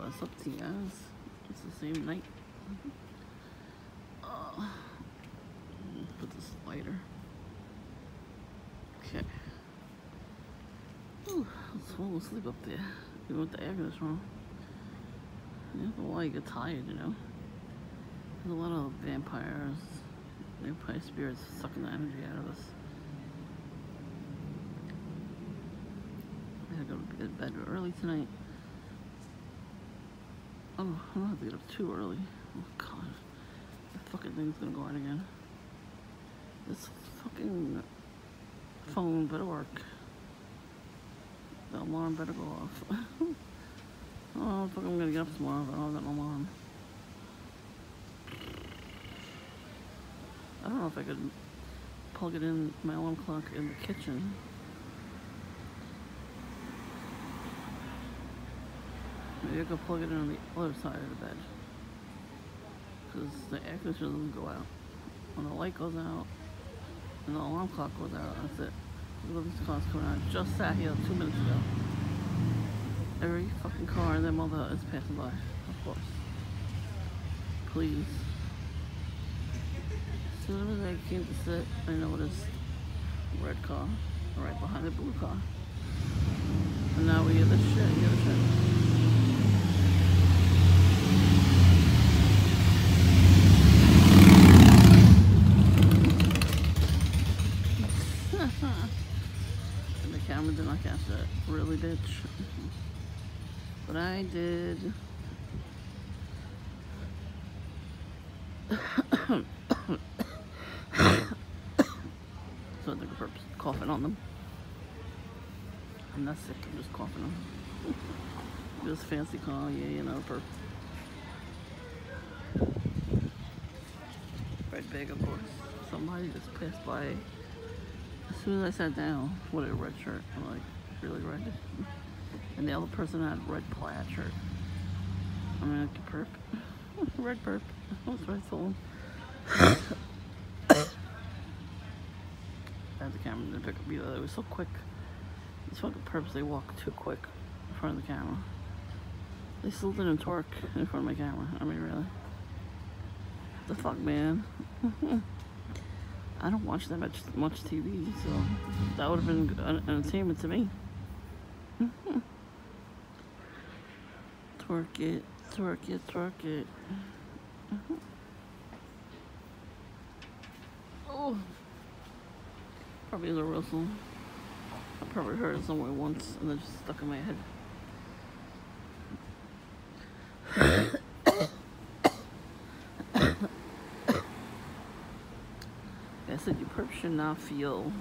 What's up to you guys? It's the same night. Put this lighter. Okay. Ooh, I was falling asleep up there. Even with the air conditioner on. Yeah, but why you get tired, you know? There's a lot of vampire spirits sucking the energy out of us. I gotta go to bed early tonight. Oh, I don't have to get up too early. Oh god. The fucking thing's gonna go out again. This fucking phone better work. The alarm better go off. Oh, fuck, I'm gonna get up tomorrow, but I don't have an alarm. I don't know if I could plug it in, my alarm clock, in the kitchen. Maybe I could plug it in on the other side of the bed. Because the air conditioner doesn't go out. When the light goes out, and the alarm clock goes out, that's it. Look at this car's coming out. Just sat here 2 minutes ago. Every fucking car and their mother is passing by, of course. Please. As soon as I came to sit, I noticed a red car right behind the blue car. And now we hear this shit, And the camera did not catch that. Really, bitch. But I did. So I took a purpose coughing on them. I'm not sick, I'm just coughing on them. This fancy car, yeah, you know, perp. Red bag, of course. Somebody just passed by. As soon as I sat down with a red shirt, I'm like, really red? And the other person had a red plaid shirt. I mean, like a perp. Red perp. That's what I told him. I had the camera to pick up either. It was so quick. These fucking perps, they walk too quick in front of the camera. They still didn't torque in front of my camera. I mean, really. What the fuck, man? I don't watch that much TV, so that would have been entertainment to me. Twerk it, twerk it, twerk it. Oh, probably is a real song. I probably heard it somewhere once and then just stuck in my head. I said you perps should not feel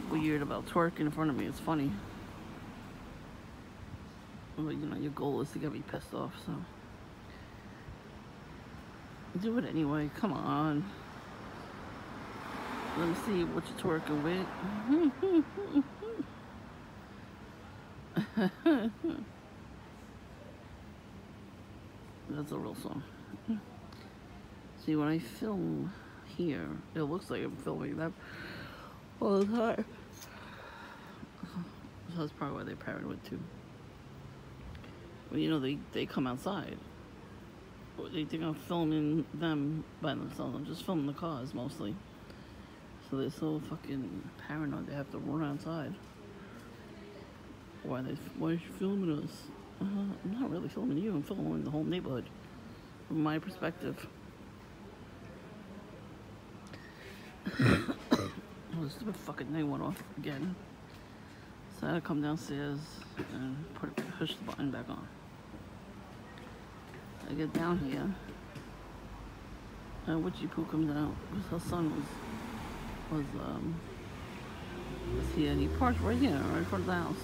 weird about twerking in front of me. It's funny. But you know, your goal is to get me pissed off, so do it anyway. Come on. Let me see what you're twerking with. That's a real song. See, when I film here, it looks like I'm filming them all the time. So that's probably why they're paranoid too. Well, you know, they come outside. They think I'm filming them by themselves. I'm just filming the cars mostly. So they're so fucking paranoid they have to run outside. Why are you filming us? I'm not really filming you. I'm filming the whole neighborhood from my perspective. Oh, this stupid fucking thing went off again. So I had to come downstairs and push the button back on. I get down here, and Witchy Poo comes out because her son was here, and he parked right here, right in front of the house,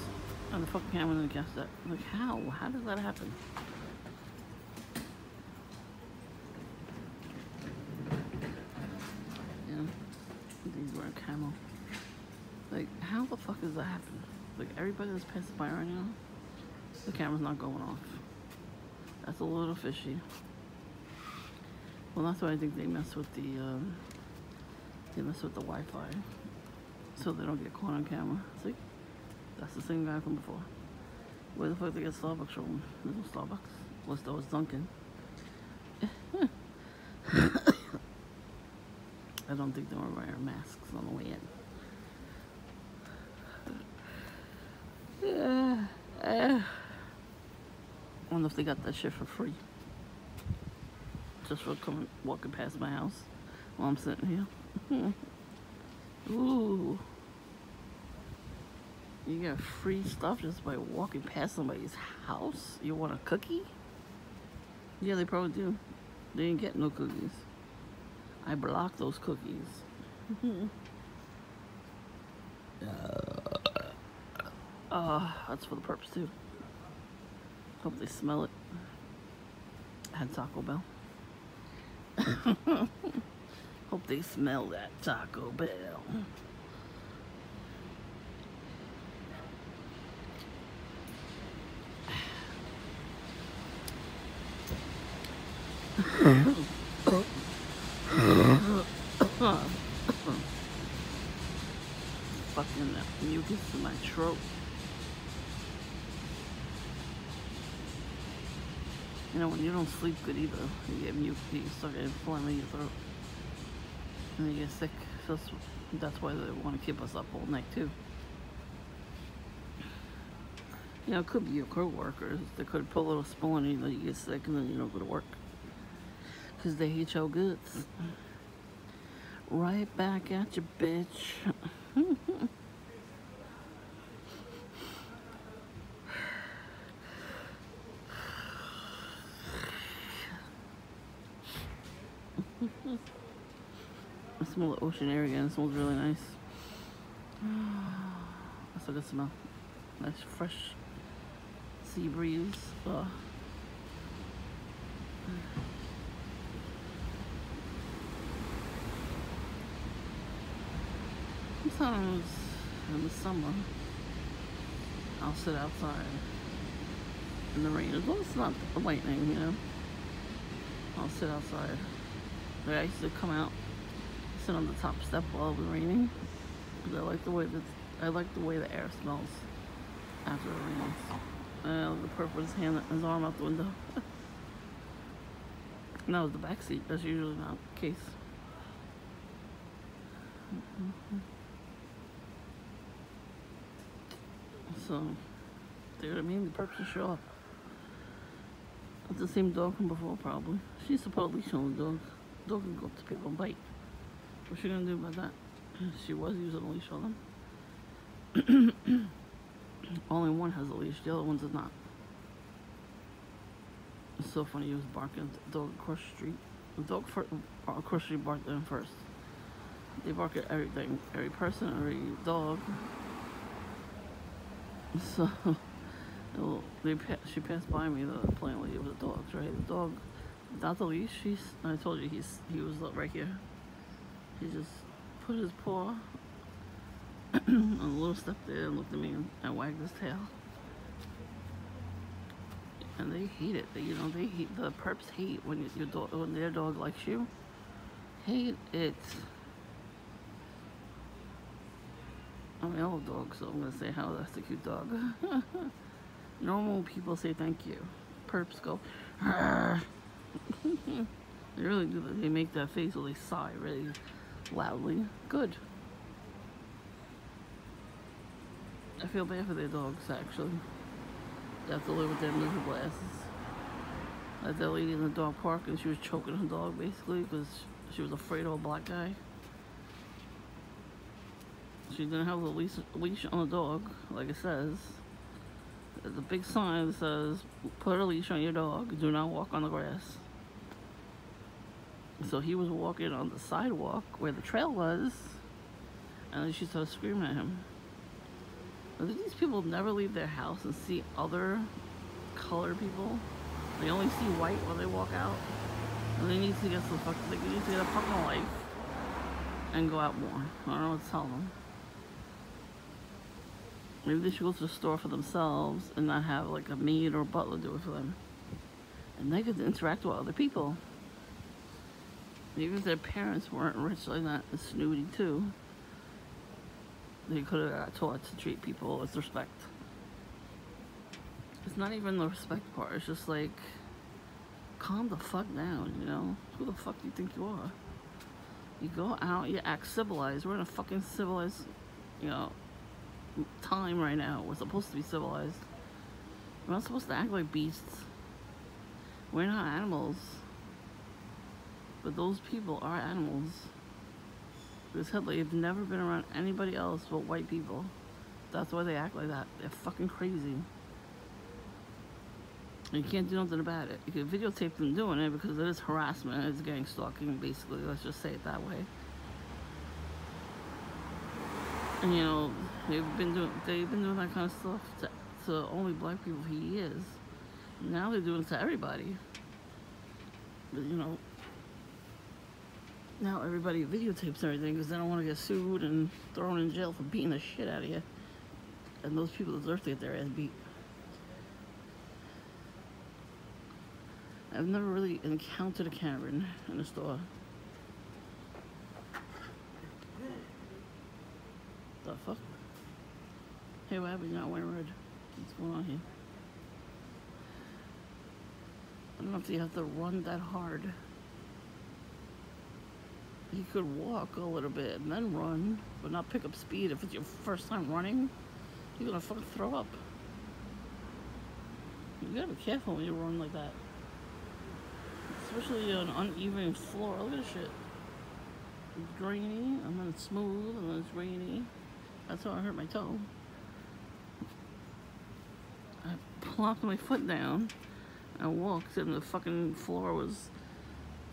and the fucking camera didn't catch that. I'm like, how? How does that happen? Yeah, these wearing camo. Like, how the fuck does that happen? Like, everybody that's passing by right now, the camera's not going off. That's a little fishy. Well, that's why I think they mess with the Wi-Fi, so they don't get caught on camera. See, that's the same guy from before. Where the fuck they get Starbucks from? There's no Starbucks. Unless that was Dunkin'. I don't think they were wearing masks on the way in. I wonder if they got that shit for free. Just for coming, walking past my house while I'm sitting here. Ooh. You get free stuff just by walking past somebody's house? You want a cookie? Yeah, they probably do. They didn't get no cookies. I blocked those cookies. That's for the purpose too. Hope they smell it. I had Taco Bell. Hope they smell that Taco Bell. Fucking mucus in my throat. You know, when you don't sleep good either, you get mucus, you start getting phlegm in your throat. And you get sick. So that's why they want to keep us up all night too. You know, it could be your co-workers. They could put a little spoon in you that you get sick and then you don't go to work. Because they hate your goods. Right back at you, bitch. I smell the ocean air again. It smells really nice. That's a good smell. Nice fresh sea breeze. Sometimes in the summer, I'll sit outside in the rain. As long as it's not lightning, you know. I'll sit outside. Like I used to come out, sit on the top step while it was raining, because I like the way the air smells after it rains. The perp with his arm out the window. And that was the back seat. That's usually not the case. So, see what I mean? The perps will show up. It's the same dog from before, probably. She used to put a leash on the dog. The dog can go up to people and bite. What's she gonna do about that? She was using a leash on them. Only one has a leash, the other ones are not. It's so funny, he was barking at the dog across the street. The dog across the street barked at him first. They bark at everything, every person, every dog. So, she passed by me, playing with the dogs, right? The dog, without the leash, I told you, he was right here. He just put his paw on a little step there and looked at me and wagged his tail. And they hate it. The perps hate when their dog likes you. Hate it. I mean, I love dogs, so I'm gonna say how that's a cute dog. Normal people say thank you. Perps go, they really do that. They make that face or they sigh really loudly. Good. I feel bad for their dogs, actually. They have to live with their miserable asses. Like that lady in the dog park, and she was choking her dog, basically, because she was afraid of a black guy. She didn't have the leash on the dog, like it says. There's a big sign that says, put a leash on your dog, do not walk on the grass. So he was walking on the sidewalk where the trail was, and then she started screaming at him. These people never leave their house and see other colored people. They only see white when they walk out. And they need to get they need to get a fucking life and go out more. I don't know what to tell them. Maybe they should go to the store for themselves and not have like a maid or a butler do it for them. And they could interact with other people. Even if their parents weren't rich like that and snooty too, they could have got taught to treat people with respect. not even the respect part. It's just like, calm the fuck down, you know? Who the fuck do you think you are? You go out, you act civilized. We're in a fucking civilized, you know, time right now. We're supposed to be civilized. We're not supposed to act like beasts. We're not animals. But those people are animals. Because hell, they've never been around anybody else but white people. That's why they act like that. They're fucking crazy. And you can't do nothing about it. You can videotape them doing it because it is harassment. It's gang stalking, basically. Let's just say it that way. And you know, they've been doing that kind of stuff to only black people for years. Now they're doing it to everybody. But you know, now everybody videotapes everything because they don't want to get sued and thrown in jail for beating the shit out of you. And those people deserve to get their ass beat. I've never really encountered a Karen in a store. The fuck? Hey, what happened? You're not wearing red. What's going on here? I don't know if you have to run that hard. You could walk a little bit and then run, but not pick up speed. If it's your first time running, you're gonna fucking throw up. You gotta be careful when you run like that. Especially on an uneven floor. Look at this shit. It's grainy, and then it's smooth, and then it's grainy. That's how I hurt my toe. I plopped my foot down. I walked, and the fucking floor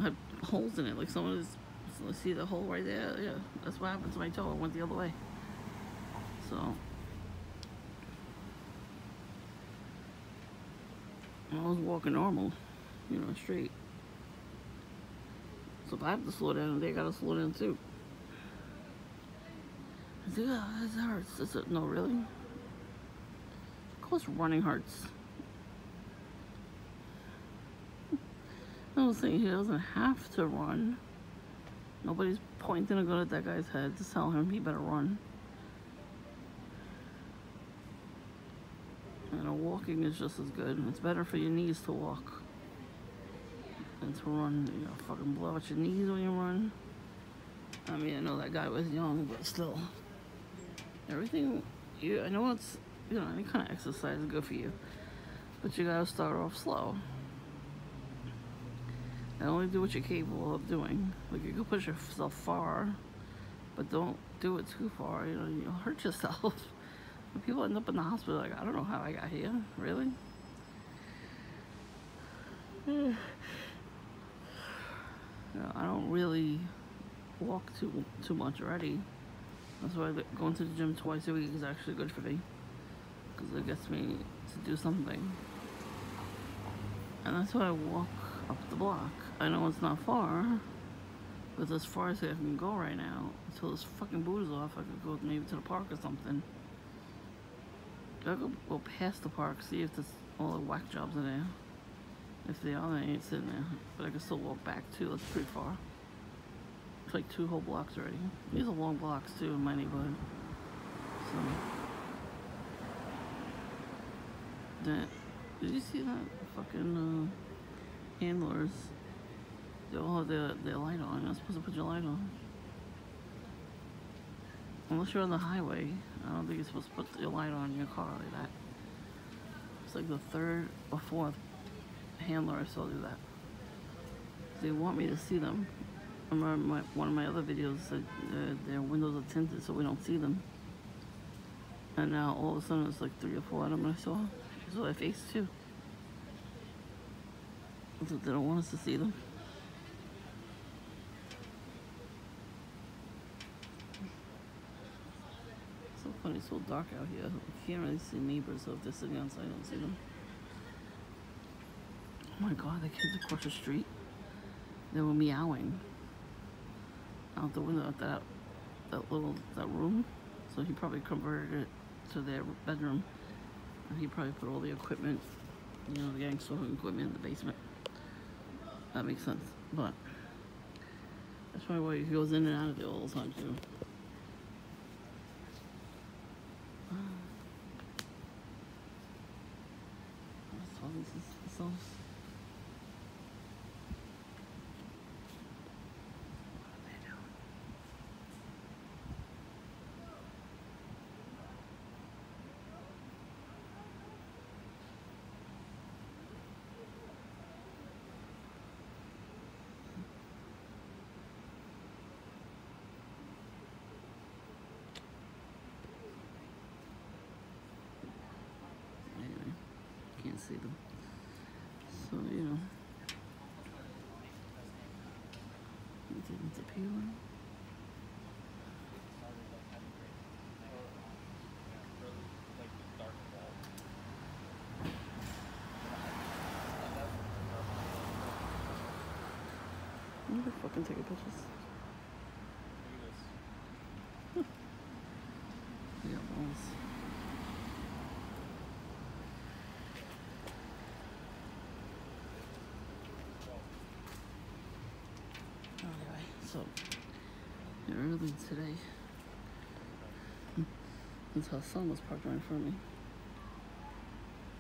had holes in it. Like someone is. See the hole right there? Yeah, that's what happened to my toe. I went the other way. So I was walking normal, you know, straight. So if I have to slow down, they gotta slow down too. I said, oh, this hurts. I said, no, really? Of course running hurts. I was saying he doesn't have to run. Nobody's pointing a gun at that guy's head to tell him he better run. And walking is just as good. It's better for your knees to walk than to run. You know, fucking blow out your knees when you run. I mean, I know that guy was young, but still. Everything, I know it's, you know, any kind of exercise is good for you. But you gotta start off slow. And only do what you're capable of doing. Like, you can push yourself far, but don't do it too far. You know, you'll hurt yourself. People end up in the hospital like, I don't know how I got here. Really? You know, I don't really walk too much already. That's why going to the gym twice a week is actually good for me, because it gets me to do something. And that's why I walk up the block. I know it's not far, but as far as I can go right now, until this fucking boot is off, I could go maybe to the park or something. I could go past the park, see if there's all the whack jobs are there. If they are, they ain't sitting there. But I can still walk back too. That's pretty far. It's like 2 whole blocks already. These are long blocks too in my neighborhood. So, did you see that fucking handlers? They all have their light on. You're not supposed to put your light on. Unless you're on the highway. I don't think you're supposed to put your light on in your car like that. It's like the 3rd or 4th handler I saw do that. They want me to see them. I remember one of my other videos said their windows are tinted so we don't see them. And now all of a sudden it's like 3 or 4 of them I saw. I saw their face too. So they don't want us to see them. So funny, it's so dark out here. You can't really see neighbors, so if they're sitting outside, I don't see them. Oh my god, the kids across the street, they were meowing out the window at that room. So he probably converted it to their bedroom. And he probably put all the equipment, you know, the gang stalking equipment in the basement. That makes sense, but that's probably why he goes in and out of it all the time too. themselves. Can't see them. So, you know. It didn't appear. I'm gonna fucking take pictures. Yeah, balls. Anyway, so early today, this her son was parked right in front of me.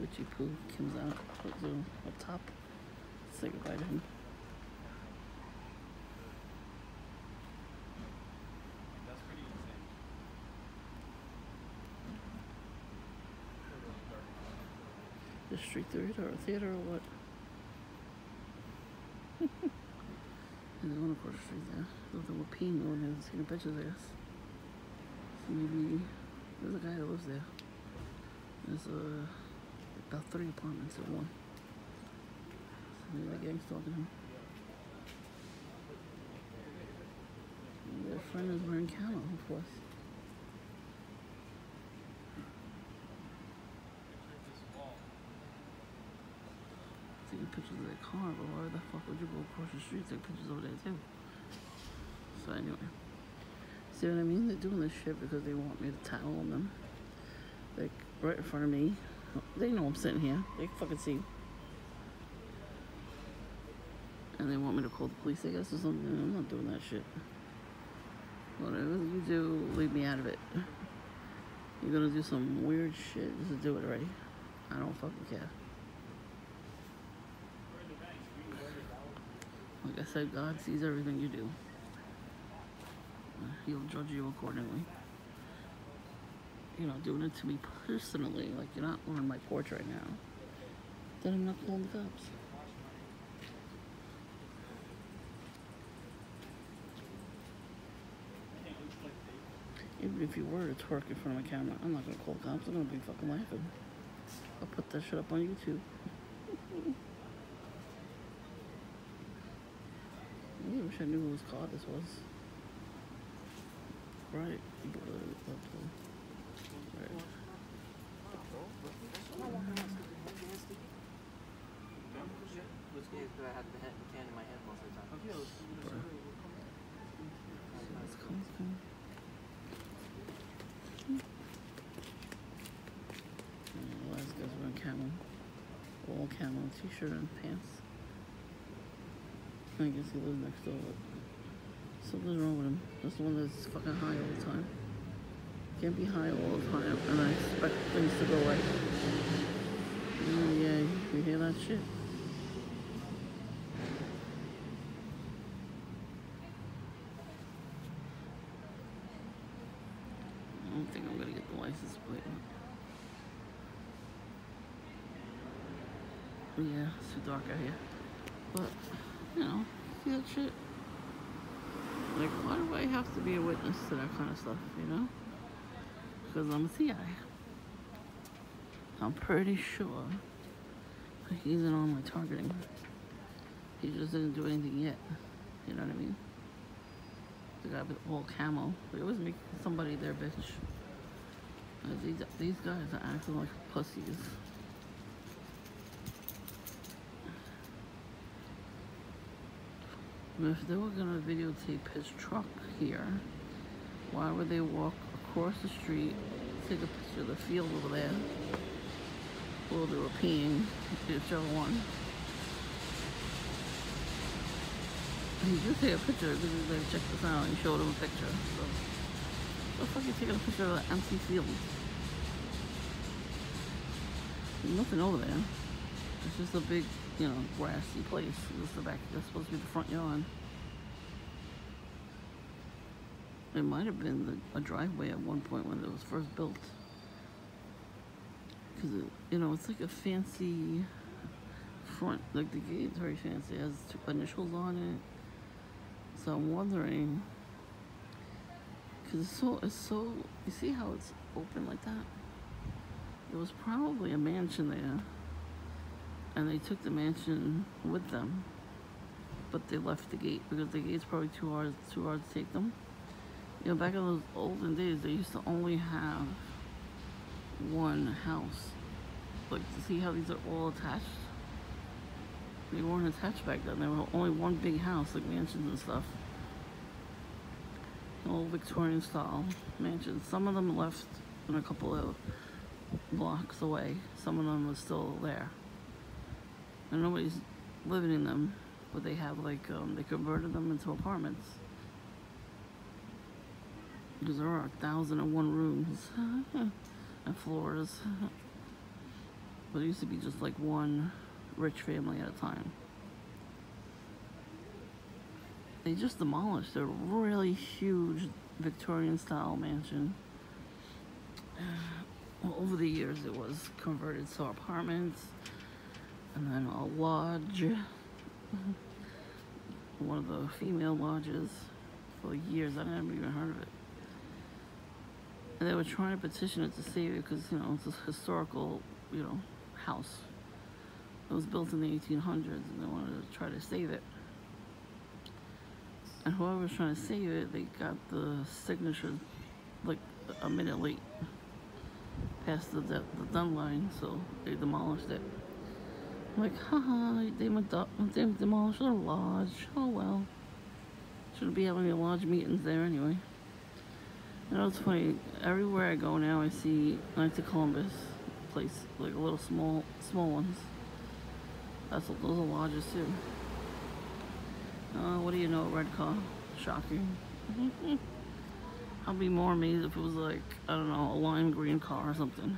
Richie Poo comes out, puts him up top, say goodbye to him. That's pretty insane. The street theater or what? There's one across the street there. Those that were peeing on there, taking pictures, I guess. So maybe there's a guy that lives there. There's about 3 apartments at one. So maybe the gang's talking to him. And their friend is wearing camo, of course. Taking pictures of their car, but why the fuck would you go across the street and take pictures over there too? So anyway, see what I mean? They're doing this shit because they want me to tattle on them. Like right in front of me. They know I'm sitting here. They can fucking see. And they want me to call the police, I guess, or something. I'm not doing that shit. Whatever you do, leave me out of it. You're gonna do some weird shit, just do it already. I don't fucking care. Like I said, God sees everything you do. He'll judge you accordingly. You're not doing it to me personally, like you're not on my porch right now. Then I'm not calling the cops. Even if you were to twerk in front of my camera, I'm not gonna call the cops. I'm gonna be fucking laughing. I'll put that shit up on YouTube. I wish I knew whose car this was. Right. Right. I had the can in my hand most of the time. Okay, let's come. The last guy's wearing camo. All camo, t-shirt and pants. I guess he lives next door, but something's wrong with him. That's the one that's fucking high all the time. Can't be high all the time and I expect things to go away. Oh yeah, you hear that shit? I don't think I'm gonna get the license plate. Yeah, it's too dark out here. But, you know, see that shit? Like, why do I have to be a witness to that kind of stuff, you know? Because I'm a CI. I'm pretty sure he's in on my targeting. He just didn't do anything yet. You know what I mean? The guy with all camo. It was me, somebody there, bitch. These guys are acting like pussies. If they were gonna videotape his truck here, why would they walk across the street, take a picture of the field over there, while they were peeing, whichever one? He did take a picture because they checked this out and showed him a picture. So, what the fuck are you taking a picture of an empty field? There's nothing over there. It's just a big, grassy place. This is the back. That's supposed to be the front yard. It might have been a driveway at one point when it was first built. Because, it's like a fancy front. Like the gate's very fancy. It has two initials on it. So I'm wondering, because it's so, you see how it's open like that? It was probably a mansion there. And they took the mansion with them. But they left the gate because the gate's probably too hard to take them. Back in those olden days, they used to only have one house. Like, to see how these are all attached? They weren't attached back then. There were only one big house, like mansions and stuff. Old Victorian style mansions. Some of them left in a couple of blocks away. Some of them are still there. And nobody's living in them, but they have they converted them into apartments. Because there are 1,001 rooms and floors. But it used to be just like one rich family at a time. They just demolished a really huge Victorian style mansion. Well, over the years it was converted to apartments and then a lodge. One of the female lodges. For years I never even heard of it. And they were trying to petition it to save it because, it's a historical, house. It was built in the 1800s and they wanted to try to save it. And whoever was trying to save it, they got the signature like a minute late past the done line, so they demolished it. I'm like, haha, they demolished a lodge. Oh well. Shouldn't be having any lodge meetings there anyway. It's funny, everywhere I go now I see Knights of Columbus place, like a little small ones. Those are lodges too. What do you know, red car? Shocking. I'll be more amazed if it was like, I don't know, a lime green car or something.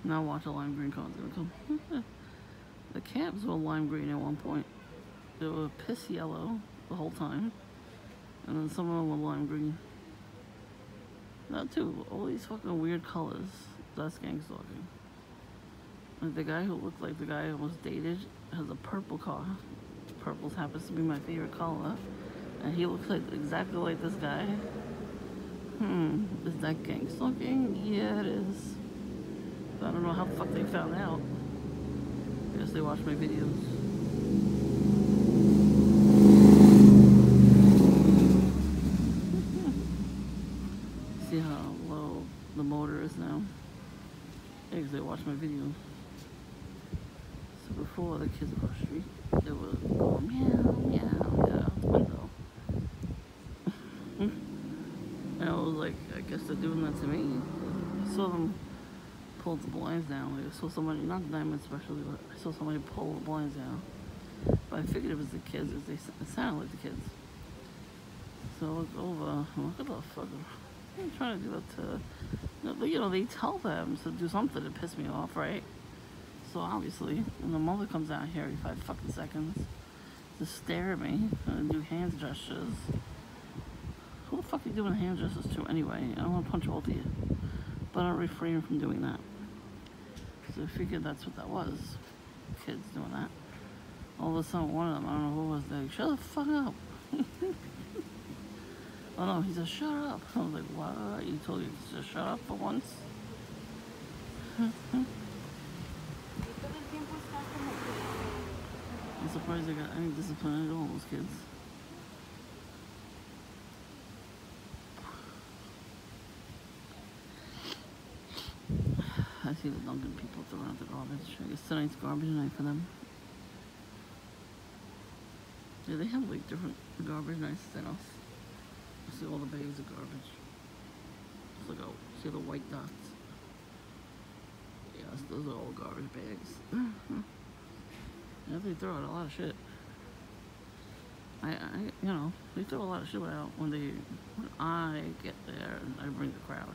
Now watch a lime green car is gonna come. The cabs were lime green at one point. They were piss yellow the whole time. And then some of them were lime green. That too, all these fucking weird colors. That's gang stalking. Like the guy who looked like the guy I almost dated has a purple car. Purple happens to be my favorite color. And he looks like exactly like this guy. Is that gang stalking? Yeah, it is. I don't know how the fuck they found out. I guess they watched my videos. See how low the motor is now? Yeah, because they watch my videos. So before the kids across the street, they were going meow, meow, meow out the window. And I was like, I guess they're doing that to me. I saw them pull the blinds down. Like I saw somebody, not them especially, but I saw somebody pull the blinds down. But I figured it was the kids, it sounded like the kids. So I looked over, look at the fucker. I'm trying to do that to, they tell them to do something to piss me off, right? So obviously, when the mother comes out here every 5 fucking seconds to stare at me and do hand gestures. Who the fuck are you doing hand gestures to anyway? I don't want to punch both of you. But I'll refrain from doing that. So I figured that's what that was. Kids doing that. All of a sudden, one of them, I don't know who was there, shut the fuck up. Oh no, he said, shut up. I was like, what? You told you to just shut up for once? I'm surprised they got any discipline at all, those kids. I see the Dunkin' people throwing out the garbage. I guess tonight's garbage night for them. Yeah, they have like different garbage nights than us. I see all the bags of garbage. It's like, see the white dots? Yes, those are all garbage bags. Yeah, they throw out a lot of shit. They throw a lot of shit out when I get there and I bring the crowd.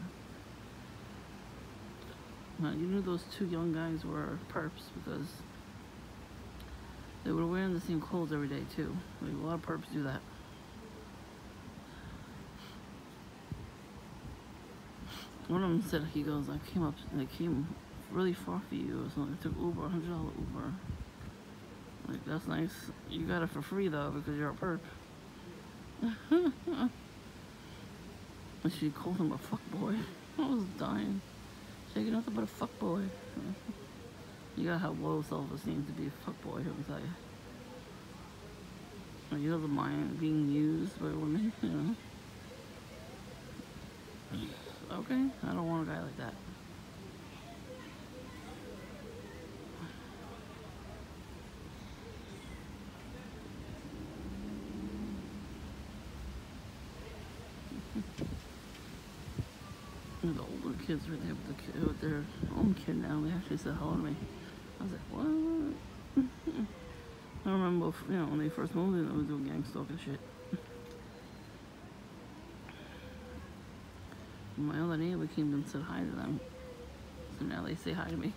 Now, you knew those two young guys were perps because They were wearing the same clothes every day too. Like, a lot of perps do that. One of them said, he goes, I came really far for you. So I took Uber, $100 Uber. Like, that's nice. You got it for free though because you're a perp. And she called him a fuckboy. I was dying. She's like, nothing but a fuckboy. You gotta have low self-esteem to be a fuckboy, let me tell you. Like, he doesn't mind being used by women, you know. Okay, I don't want a guy like that. The older kids right there with their own kid now, they actually said hello to me. I was like, what? I remember, you know, when they first moved in, I was doing gang stalking shit. My other neighbor came and said hi to them. So now they say hi to me.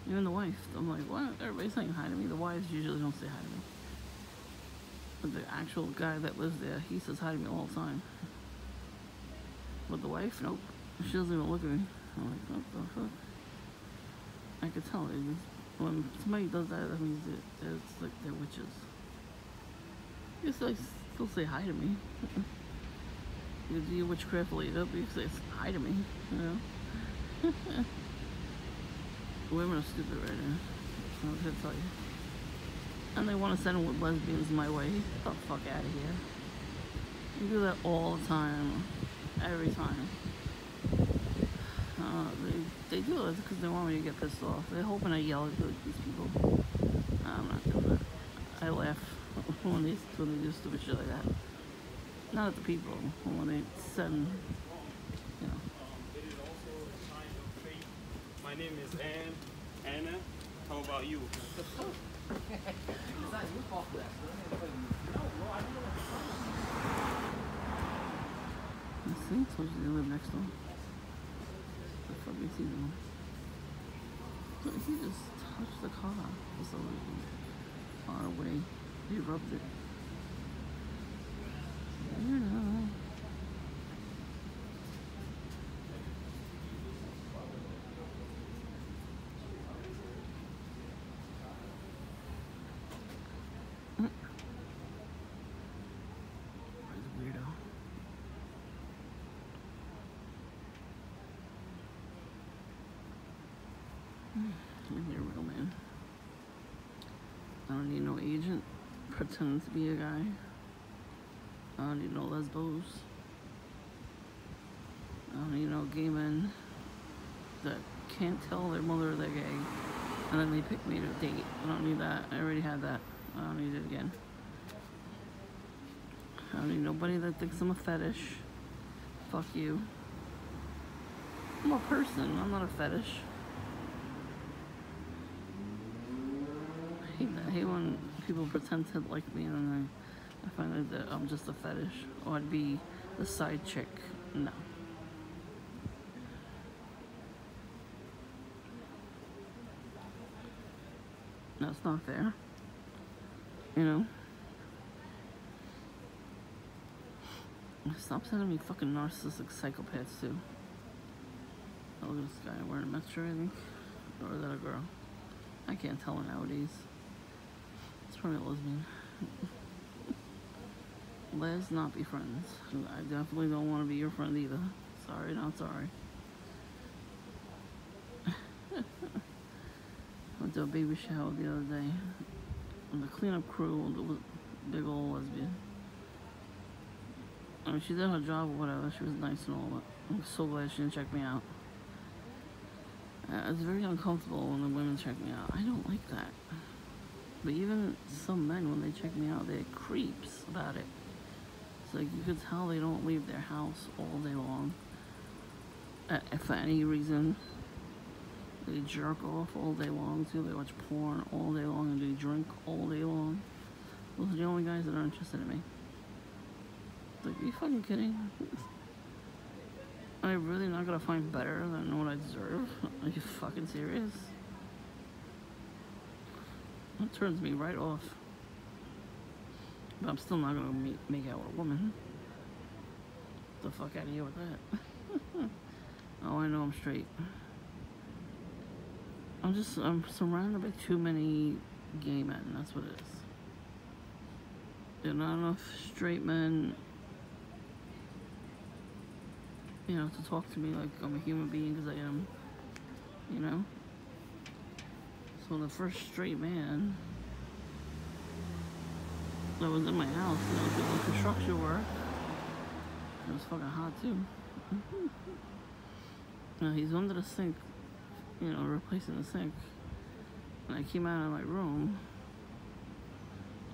Even the wife. I'm like, what? Everybody's saying hi to me. The wives usually don't say hi to me. But the actual guy that lives there, he says hi to me all the time. But the wife, nope. She doesn't even look at me. I'm like, what the fuck? I could tell. When somebody does that means it's like they're witches. You still say hi to me. You do your witchcraft later, but you say hi to me, you know? Women are stupid right now. I was gonna tell you. And they want to send them with lesbians my way. Get the fuck out of here. You do that all the time. Every time. They do it because they want me to get pissed off. They're hoping I yell at these people. I'm not doing that. I laugh when they do stupid shit like that. Not at the people, but when they send, you know. It is also a sign of faith. My name is Anna. How about you? It's not your fault for that. No, bro, I don't know what the problem is. I think so. They live next door. The fuck is he doing? Look, he just touched the car just a little far away. He rubbed it. You know. Weirdo. You're a real man. I don't need no agent pretending to be a guy. I don't need no lesbos. I don't need no gay men that can't tell their mother they're gay and then they pick me to date. I don't need that. I already had that. I don't need it again. I don't need nobody that thinks I'm a fetish. Fuck you. I'm a person. I'm not a fetish. I hate when people pretend to like me and then I find out that I'm just a fetish. Or I'd be the side chick. No. That's not fair. You know? Stop sending me fucking narcissistic psychopaths too. Oh, look at this guy wearing a metro, I think. Or is that a girl? I can't tell nowadays. It's probably a lesbian. Let's not be friends. I definitely don't want to be your friend either. Sorry, not sorry. Went to a baby shower the other day. And the cleanup crew was a big old lesbian. I mean, she did her job or whatever. She was nice and all, but I'm so glad she didn't check me out. It's very uncomfortable when the women check me out. I don't like that. But even some men, when they check me out, they're creeps about it. It's like you could tell they don't leave their house all day long. For any reason. They jerk off all day long too. They watch porn all day long and they drink all day long. Those are the only guys that are interested in me. Like, are you fucking kidding? Am I really not gonna find better than what I deserve? Are you fucking serious? It turns me right off. But I'm still not gonna make out with a woman. Get the fuck out of here with that. Oh, I know I'm straight. I'm surrounded by too many gay men. That's what it is. There are not enough straight men, you know, to talk to me like I'm a human being, because I am, you know. So the first straight man that was in my house, you know, doing construction work, it was fucking hot too. Now he's under the sink, you know, replacing the sink. And I came out of my room.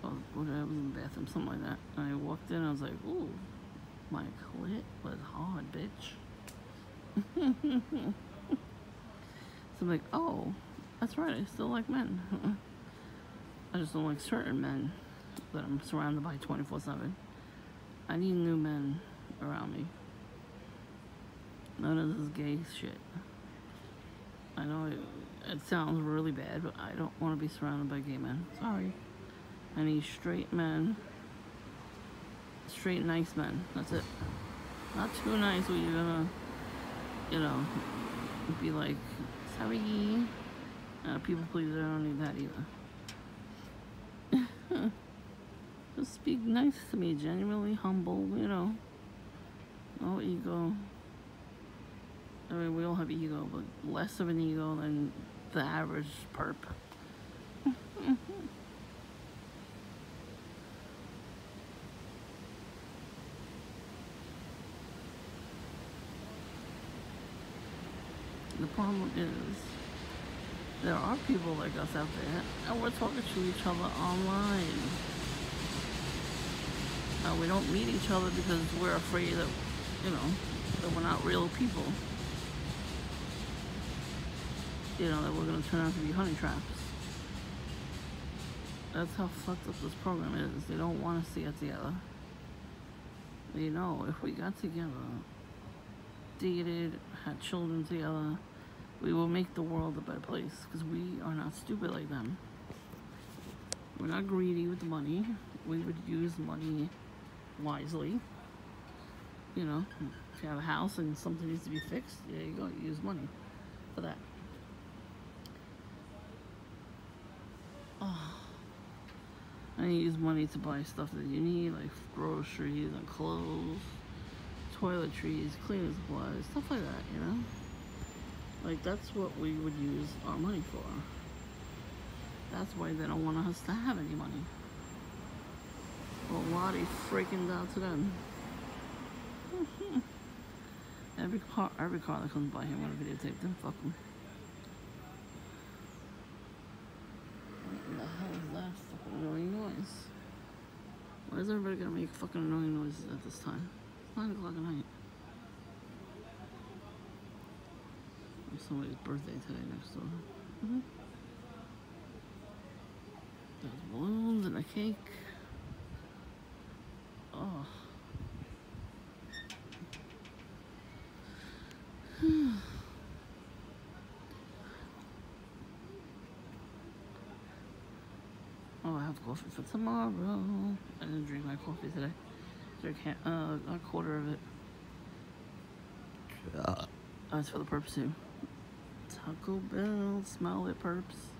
I was in the bathroom, something like that. And I walked in, I was like, ooh, my clit was hard, bitch. So I'm like, oh, that's right, I still like men. I just don't like certain men that I'm surrounded by 24/7. I need new men around me. None of this gay shit. I know it sounds really bad, but I don't want to be surrounded by gay men. Sorry. I need straight men. Straight, nice men. That's it. Not too nice where you're gonna, you know, be like, sorry. People pleaser, I don't need that either. Just speak nice to me, genuinely humble, you know. No ego. I mean, we all have ego, but less of an ego than the average perp. The problem is, there are people like us out there, and we're talking to each other online. We don't meet each other because we're afraid that, you know, that we're not real people. You know, that we're going to turn out to be honey traps. That's how fucked up this program is. They don't want us to get together. They know if we got together, dated, had children together, we will make the world a better place, because we are not stupid like them. We're not greedy with the money. We would use money wisely. You know, if you have a house and something needs to be fixed, there you go, you use money for that. Oh. And you use money to buy stuff that you need, like groceries and clothes, toiletries, cleaning supplies, stuff like that, you know? Like, that's what we would use our money for. That's why they don't want us to have any money. Well, why are they freaking down to them? every car that comes by here, I'm gonna videotape them. Fuck them. What the hell is that fucking annoying noise? Why is everybody gonna make fucking annoying noises at this time? It's 9 o'clock at night. It's somebody's birthday today next door. There's balloons and a cake. Oh. Oh, I have coffee for tomorrow. I didn't drink my coffee today. Drink a quarter of it. That's for the purpose too. Taco Bell, smell it, perps.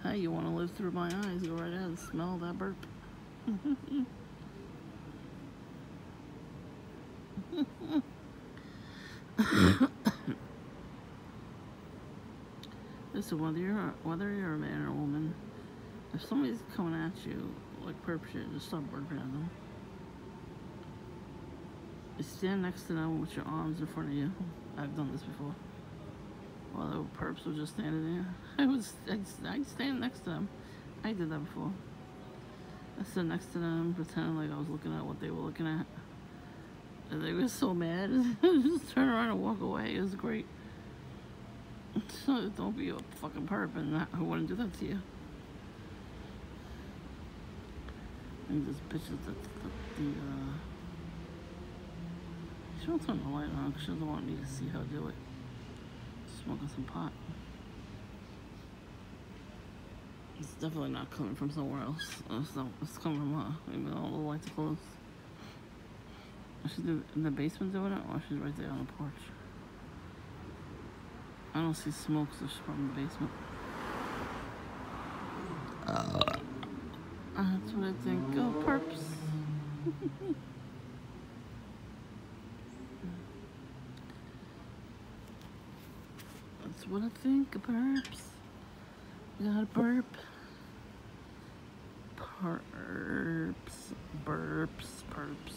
Hey, you want to live through my eyes? Go right ahead and smell that burp. Listen, whether you're a man or a woman, if somebody's coming at you like perp shit, just stop burping at them. You stand next to them with your arms in front of you. I've done this before. While the perps were just standing there, I'd stand next to them. I did that before. I stood next to them, pretending like I was looking at what they were looking at. And they were so mad. Just turn around and walk away. It was great. So don't be a fucking perp and who wouldn't do that to you. And this bitch is she won't turn the light on because she doesn't want me to see her do it. Smoking some pot. It's definitely not coming from somewhere else. It's coming from her. Maybe all the lights are closed. Is she in the basement doing it, or she's right there on the porch? I don't see smoke, so she's from the basement. That's what I think. Go, perps. That's what I think, perps. You gotta burp. Perps. Burps. Perps.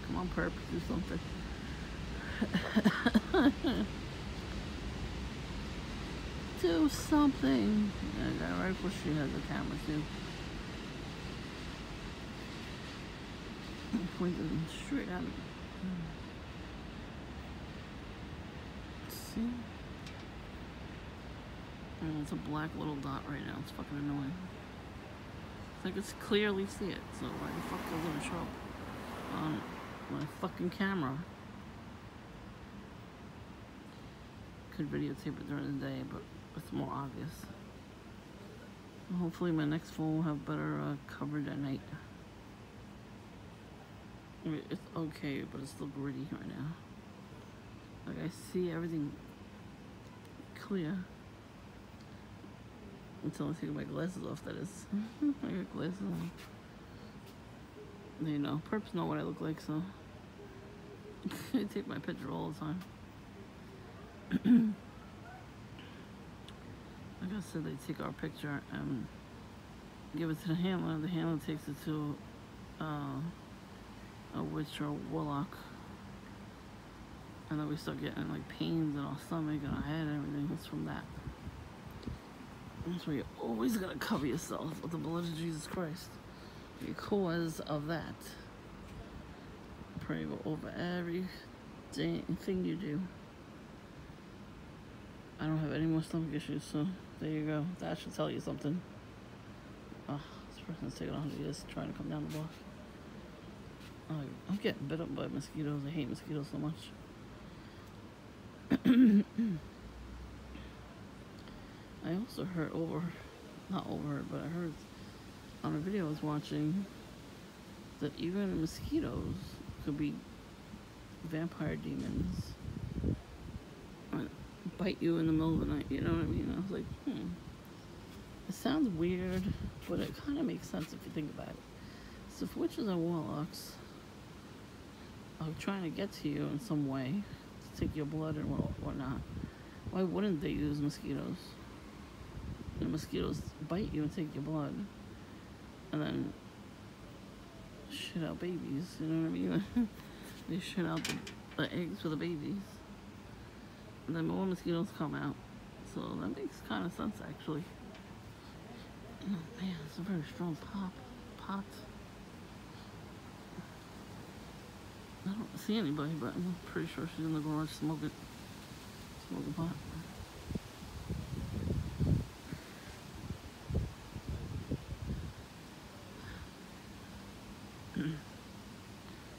Come on, perps, do something. Do something. Yeah, right before she has the camera too. Pointed straight at me. See? Oh, it's a black little dot right now. It's fucking annoying. It's like it's clearly see it. So why the fuck doesn't it show up on my fucking camera? Could videotape it during the day, but it's more obvious. And hopefully my next phone will have better coverage at night. I mean, it's okay, but it's still gritty right now. Like I see everything clear. Until I take my glasses off, that is. I got glasses on. You know, perps know what I look like, so I take my picture all the time. Like I said, they take our picture and give it to the handler. The handler takes it to a witch or a warlock. And then we start getting like pains in our stomach and our head and everything. It's from that. That's why you always gotta cover yourself with the blood of Jesus Christ. Because of that. Pray over every thing you do. I don't have any more stomach issues, so there you go. That should tell you something. Oh, this person's taking 100 years trying to come down the block. I'm getting bit up by mosquitoes. I hate mosquitoes so much. I also heard not overheard, but I heard on a video I was watching that even mosquitoes could be vampire demons. Bite you in the middle of the night, you know what I mean? I was like, It sounds weird, but it kind of makes sense if you think about it. So if witches and warlocks are trying to get to you in some way, to take your blood and whatnot, why wouldn't they use mosquitoes? The mosquitoes bite you and take your blood, and then shit out babies, you know what I mean? They shit out the eggs for the babies. And then more mosquitoes come out. So that makes kind of sense, actually. Oh man, it's a very strong pot. I don't see anybody, but I'm pretty sure she's in the garage smoking pot.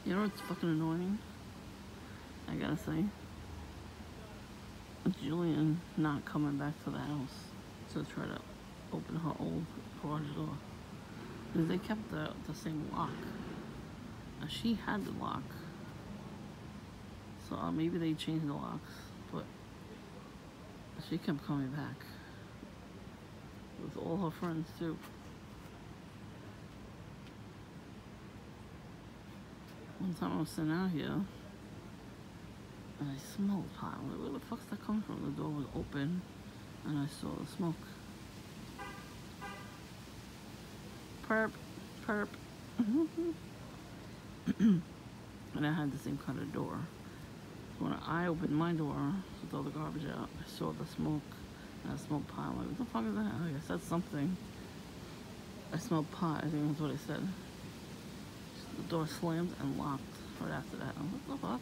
You know what's fucking annoying? I gotta say. Julian not coming back to the house to try to open her old garage door. Because they kept the same lock. Now, she had the lock. So maybe they changed the locks. But she kept coming back. With all her friends too. One time I was sitting out here, and I smelled pot. I'm like, where the fuck's that coming from? The door was open, and I saw the smoke. Perp. And I had the same kind of door. So when I opened my door to throw the garbage out, I saw the smoke, and I smelled pot. I'm like, what the fuck is that? Like, I said something. I smelled pot, I think that's what I said. The door slammed and locked right after that. I'm like, what the fuck?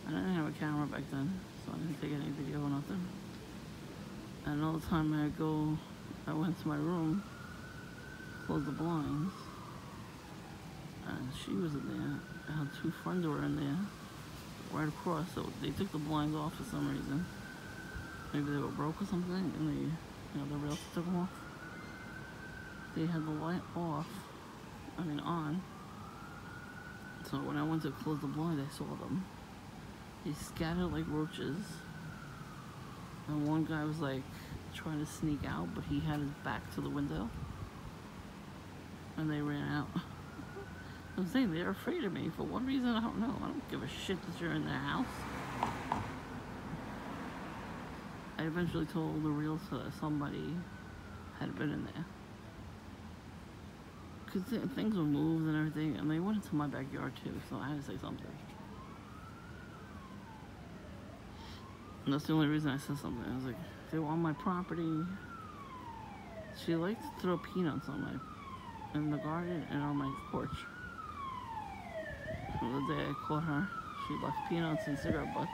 And I didn't have a camera back then, so I didn't take any video or nothing. And all the time I went to my room, closed the blinds, and she was in there. I had two friends who were in there. right across, so they took the blinds off for some reason. Maybe they were broke or something, and they, the rails took them off. They had the light off, on. So when I went to close the blind, I saw them. They scattered like roaches. And one guy was like trying to sneak out, but he had his back to the window. And they ran out. I'm saying they're afraid of me for one reason, I don't know. I don't give a shit that you're in their house. I eventually told the realtor that somebody had been in there. Because things were moved and everything, and they went into my backyard too, so I had to say something. And that's the only reason I said something. I was like, they were on my property. She liked to throw peanuts in the garden and on my porch. The day I caught her, she left peanuts and cigarette butts.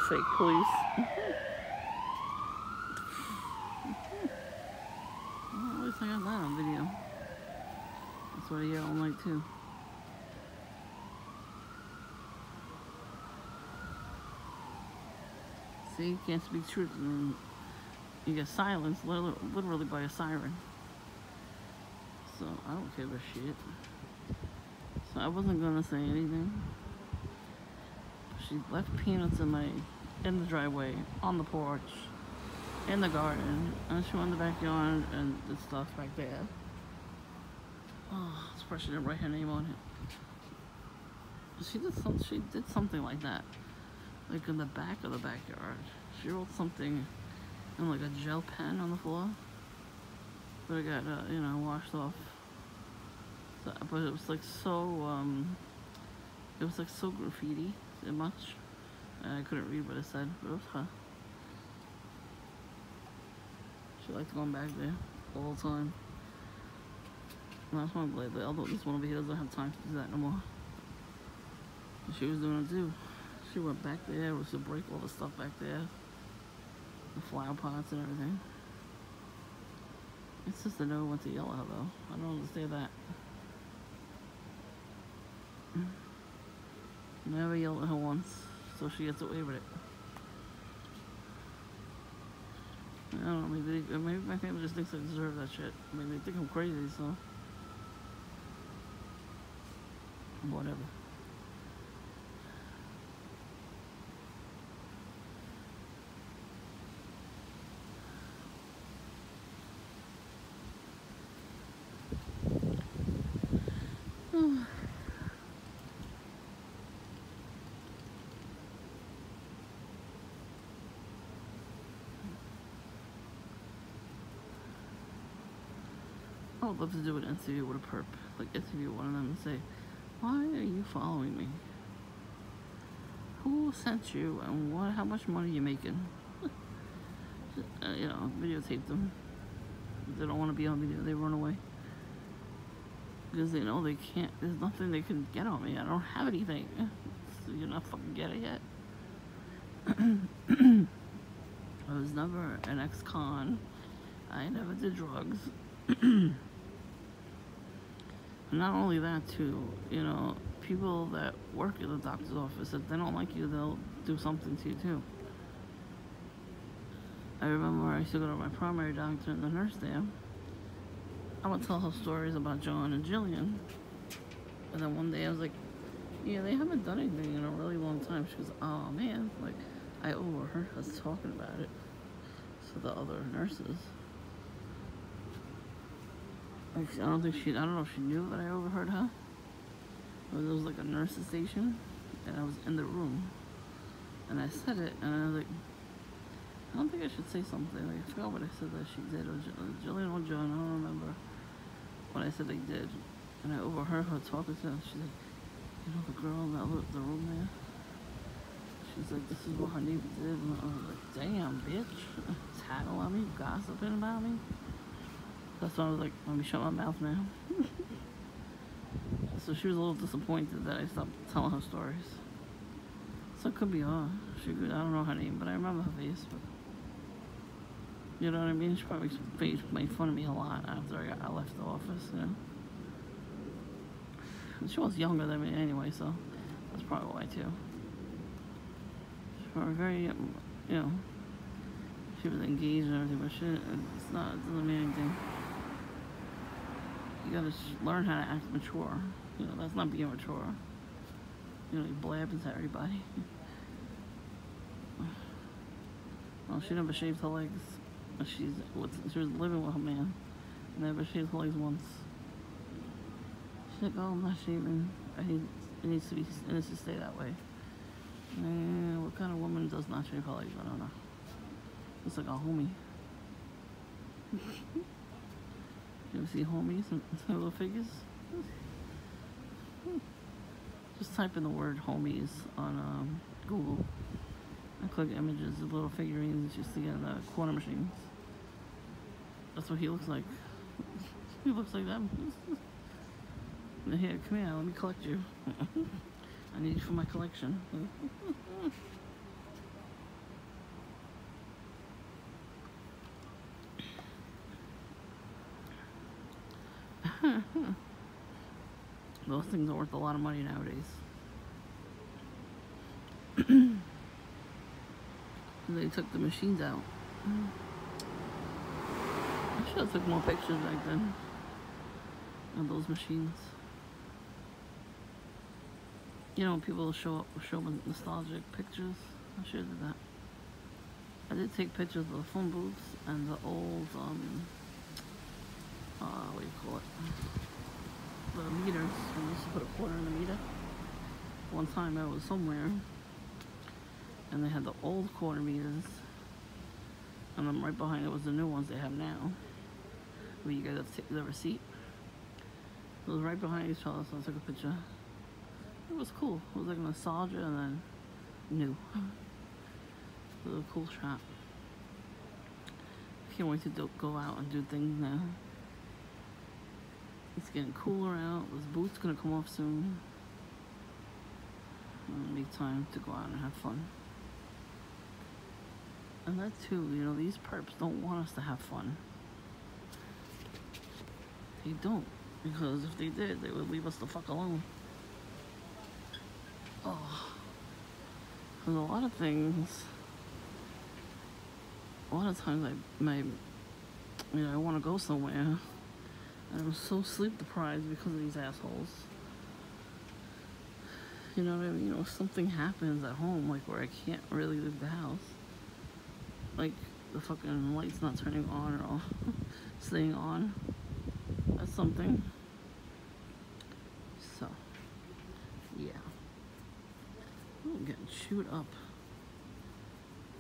Fake police. Well, at least I got that on video. That's what I yell all night too. See, you can't speak truth and you get silenced literally by a siren. So I don't give a shit. So I wasn't gonna say anything. She left peanuts in the driveway, on the porch, in the garden, and she went in the backyard and did stuff back there. Oh, it's she didn't write her name on it. She did something like that, like in the back of the backyard. She wrote something in like a gel pen on the floor, but it got washed off. So, but it was like so graffiti so much. I couldn't read what it said, but it was her. She liked going back there all the time. And that's why I'm glad this one over here doesn't have time to do that no more. And she was doing it too. She went back there, was to break all the stuff back there. The flower pots and everything. It's just to know when to yell at though. I don't understand that. Never yelled at her once, so she gets away with it. I don't know, maybe my family just thinks I deserve that shit. Maybe they think I'm crazy, so whatever. I would love to do an interview with a perp. Like, interview one of them and say, why are you following me? Who sent you and how much money are you making? Videotape them. If they don't want to be on video, they run away. Because they know they can't, there's nothing they can get on me. I don't have anything. So you're not fucking get it yet. I was never an ex-con. I never did drugs. Not only that too, people that work in the doctor's office, if they don't like you, they'll do something to you too. I remember I used to go to my primary doctor and the nurse there. I would tell her stories about John and Jillian. And then one day I was like, yeah, they haven't done anything in a really long time. She goes, oh man, like I overheard us talking about it to the other nurses. Like, I don't know if she knew that I overheard her. But it was like a nurse's station, and I was in the room. And I said it, and I was like, I don't think I should say something. Like, I forgot what I said that she did. Or Jillian or John, I don't remember what I said they did. And I overheard her talking to them. She's like, the girl in the room there? She's like, this is what her neighbor did. And I was like, damn, bitch. Tattle on me, gossiping about me. That's why I was like, let me shut my mouth now. So So she was a little disappointed that I stopped telling her stories. So it could be her. I don't know her name, but I remember her face. But you know what I mean? She probably made fun of me a lot after I left the office, you know. And she was younger than me anyway, so that's probably why too. She was very, you know, she was engaged and everything, but it doesn't mean anything. You gotta learn how to act mature. You know, that's not being mature. You know, you blabbing to everybody. Well, she never shaved her legs. She was living with her man. Never shaved her legs once. She's like, oh, I'm not shaving. It needs to stay that way. What kind of woman does not shave her legs? I don't know. It's like a homie. You ever see homies and little figures? Just type in the word homies on Google and click images of little figurines you see in the corner machines. That's what he looks like. He looks like them. Here, come here, let me collect you. I need you for my collection. Those things are worth a lot of money nowadays. They took the machines out. I should have took more pictures back then of those machines. You know, when people show nostalgic pictures, I should have did that. I did take pictures of the phone booths and the old, what do you call it? The meters. We used to put a quarter in the meter. One time I was somewhere, and they had the old quarter meters, and then right behind it was the new ones they have now, where you get the receipt. It was right behind each other, so I took a picture. It was cool. It was like nostalgia and then new. It was a cool shot. I can't wait to go out and do things now. It's getting cooler out. This boot's gonna come off soon. It'll be time to go out and have fun. And that too, you know, these perps don't want us to have fun. They don't. Because if they did, they would leave us the fuck alone. Oh. There's a lot of things. A lot of times I want to go somewhere. And I'm so sleep deprived because of these assholes. You know what I mean? You know, if something happens at home, like where I can't really leave the house, like the fucking light's not turning on or staying on, that's something. So, yeah. Oh, I'm getting chewed up.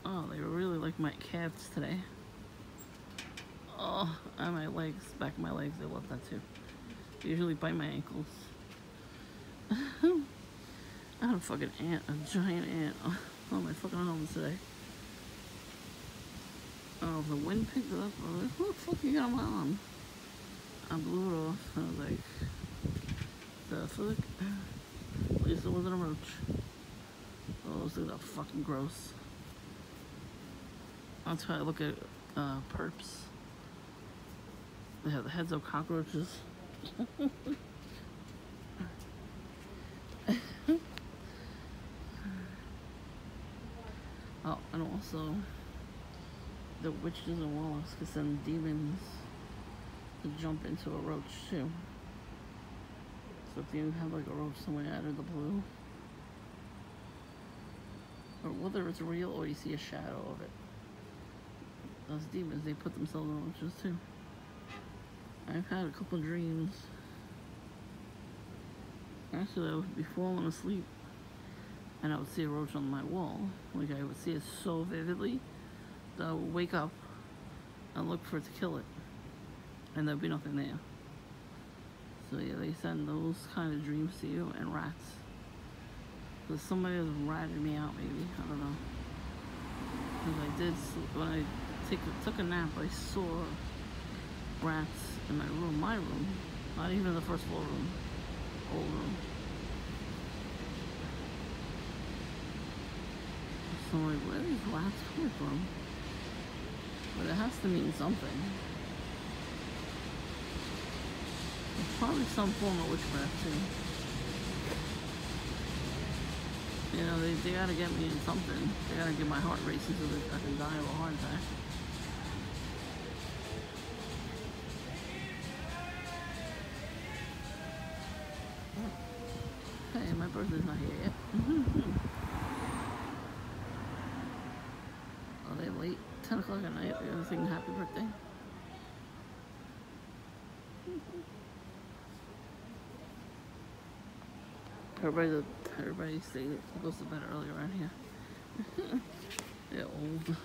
Oh, they really like my calves today. Oh, and my legs, back of my legs, they love that too. They usually bite my ankles. I had a fucking ant, a giant ant on my fucking arms today. Oh, the wind picked it up. I was like, what the fuck you got on my arm? I blew it off. I was like, the fuck? At least it wasn't a roach. Oh, those things are fucking gross. That's how I look at perps. They have the heads of cockroaches. Oh, and also the witches and warlocks can send demons to jump into a roach too. So if you have like a roach somewhere out of the blue, or whether it's real or you see a shadow of it, those demons, they put themselves in roaches too. I've had a couple dreams. Actually, I would be falling asleep and I would see a roach on my wall. Like I would see it so vividly that I would wake up and look for it to kill it. And there'd be nothing there. So yeah, they send those kind of dreams to you, and rats. Because somebody has ratted me out maybe, I don't know. Because I did, when I took a nap, I saw rats in my room, not even the first floor room. old room. So I'm like, where are these rats coming from? But it has to mean something. It's probably some form of witchcraft too. You know, they gotta get me in something. They gotta get my heart racing so that I can die of a heart attack. Hey, my birthday's not here yet. Are they late? 10 o'clock at night? They're gonna sing happy birthday? Everybody goes to bed early around here. They're old.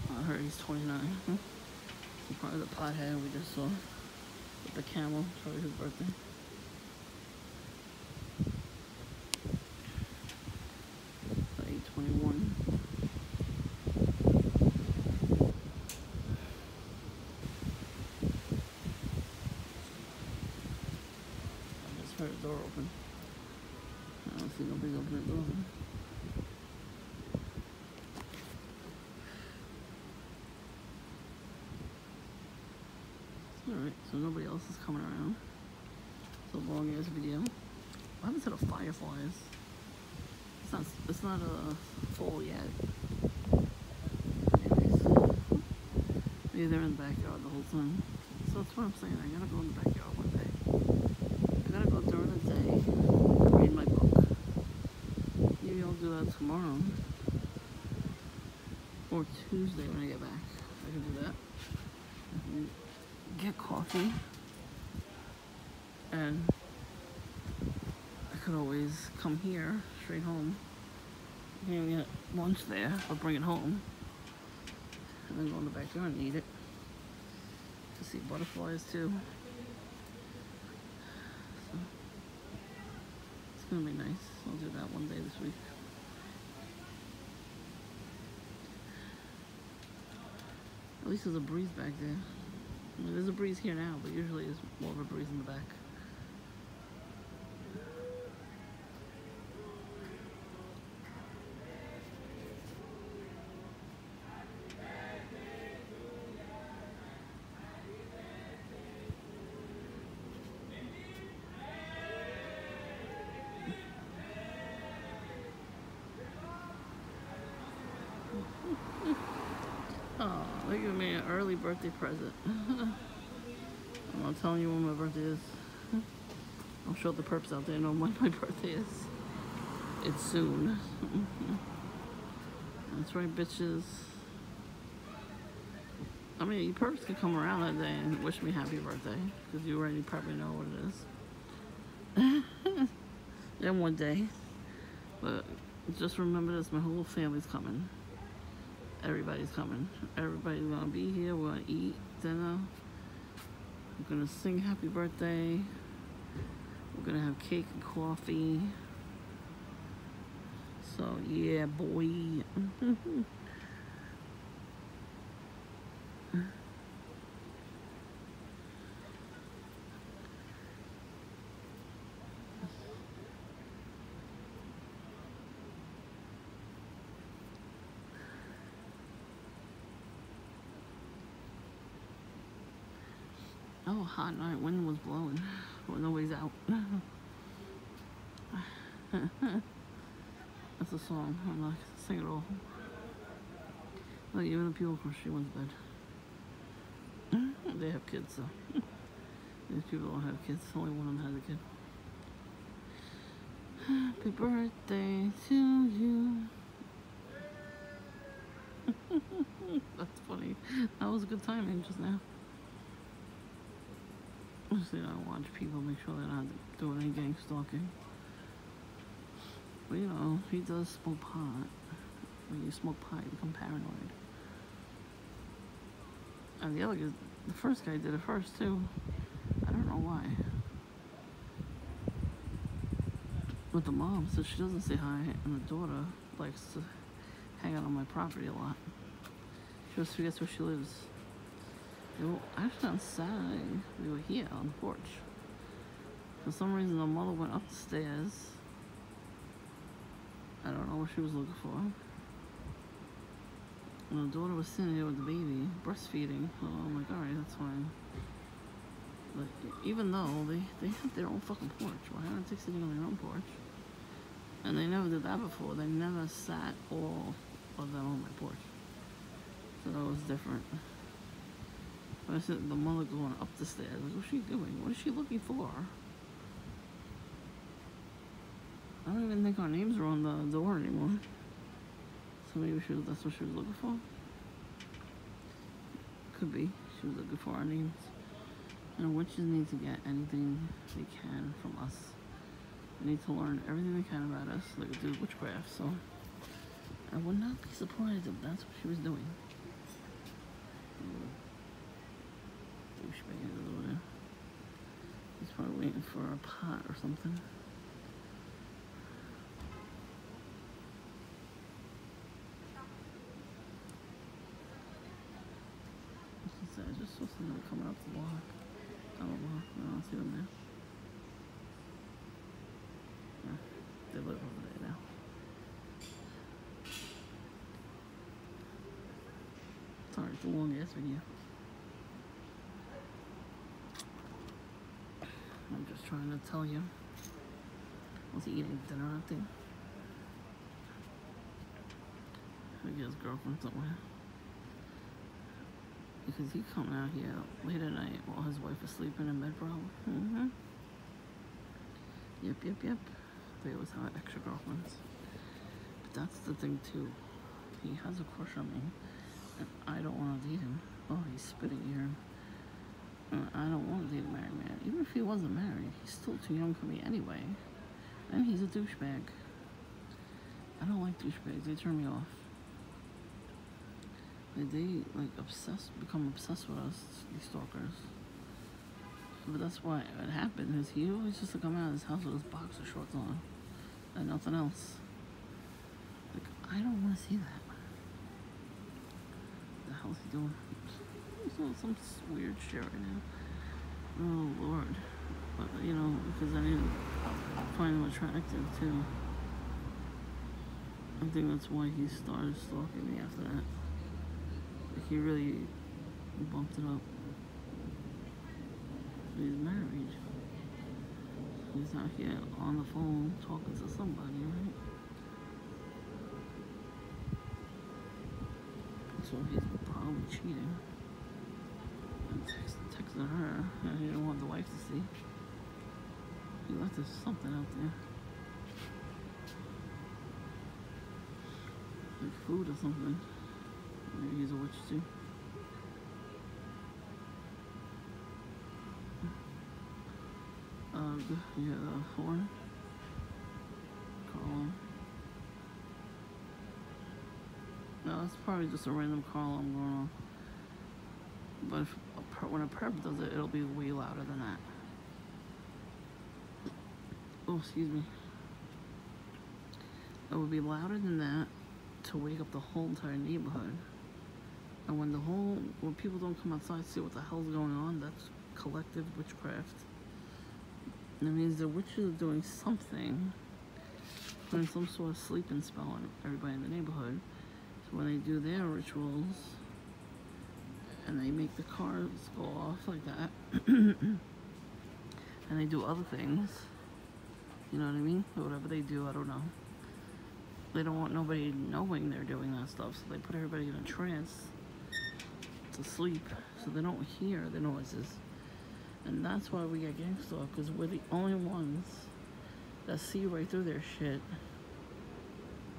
I heard he's 29. He's probably the pothead we just saw with the camel. Probably his birthday. Like 8:21. Heard the door open. I don't see nobody open the door. Alright, so nobody else is coming around. It's a long ass video. What happened to the fireflies? It's not full yet. Anyways. Maybe they're in the backyard the whole time. So that's what I'm saying. I gotta go in the backyard one day. I gotta go during the day, read my book. Maybe I'll do that tomorrow. Or Tuesday when I get back. I can do that. I can get coffee. And I could always come here, straight home. And get lunch there, or bring it home. And then go in the backyard and eat it. To see butterflies too. So it's gonna be nice. I'll do that one day this week. At least there's a breeze back there. I mean, there's a breeze here now, but usually there's more of a breeze in the back. Oh, they gave me an early birthday present. I'm not telling you when my birthday is. I'm sure the perps out there know when my birthday is. It's soon. That's right, bitches. I mean, you perps can come around that day and wish me happy birthday, because you already probably know what it is. Then one day. But just remember this, my whole family's coming. Everybody's coming. Everybody's gonna be here. We're gonna eat dinner. We're gonna sing happy birthday. We're gonna have cake and coffee. So yeah, boy. Oh, hot night. Wind was blowing. Well, nobody's out. That's a song. I'm not sing it all. Like even the people from She went to bed. They have kids, so these people don't have kids. Only one of them has a kid. Happy birthday to you. That's funny. That was a good timing just now. Obviously, I watch people, make sure they're not doing any gang stalking. But you know, he does smoke pot. When you smoke pot, you become paranoid. And the other guy, the first guy did it first too. I don't know why. But the mom says she doesn't say hi, and the daughter likes to hang out on my property a lot. She just forgets where she lives. They were actually on Saturday. We were here on the porch. For some reason, the mother went up the stairs. I don't know what she was looking for. And the daughter was sitting there with the baby, breastfeeding. So I'm like, alright, that's fine. But even though they have their own fucking porch, why aren't they sitting on their own porch? And they never did that before. They never sat all of them on my porch. So that was different. But I said the mother going up the stairs. Like, what's she doing? What is she looking for? I don't even think our names are on the door anymore. So maybe that's what she was looking for? Could be. She was looking for our names. And witches need to get anything they can from us. They need to learn everything they can about us. They could do witchcraft, so I would not be surprised if that's what she was doing. Douchebag over there. He's probably waiting for a pot or something. I just saw somebody coming up the block. Down the block. I don't see them there. Yeah, they live over there now. Sorry, it's a long ass video. I'm just trying to tell you. Was he eating dinner out there? I think his girlfriend somewhere. Because he come out here late at night while his wife is sleeping in bed, probably. Yep. They always have extra girlfriends. But that's the thing too. He has a crush on me, and I don't want to date him. Oh, he's spitting here. And I don't want to date a married man. Even if he wasn't married, he's still too young for me anyway. And he's a douchebag. I don't like douchebags. They turn me off. They like become obsessed with us, these stalkers. But that's why it happened, is he always used to come out of his house with his boxer shorts on and nothing else. Like, I don't want to see that. What the hell is he doing? He's doing some weird shit right now. Oh Lord. But you know, because I didn't find him attractive too. I think that's why he started stalking me after that. He really bumped it up. He's married. He's out here on the phone talking to somebody, right? So he's probably cheating. And texting her. And he didn't want the wife to see. He left us something out there. Like food or something. Maybe he's a witch too. Yeah, the horn. Call him. No, it's probably just a random call I'm going on. But if when a perp does it, it'll be way louder than that. Oh, excuse me. It would be louder than that to wake up the whole entire neighborhood. And when people don't come outside to see what the hell's going on, that's collective witchcraft. And that means the witches are doing something, putting some sort of sleeping spell on everybody in the neighborhood. So when they do their rituals, and they make the cars go off like that, and they do other things, you know what I mean? Or whatever they do, I don't know. They don't want nobody knowing they're doing that stuff, so they put everybody in a trance to sleep, so they don't hear the noises. And that's why we get gang stalked, because we're the only ones that see right through their shit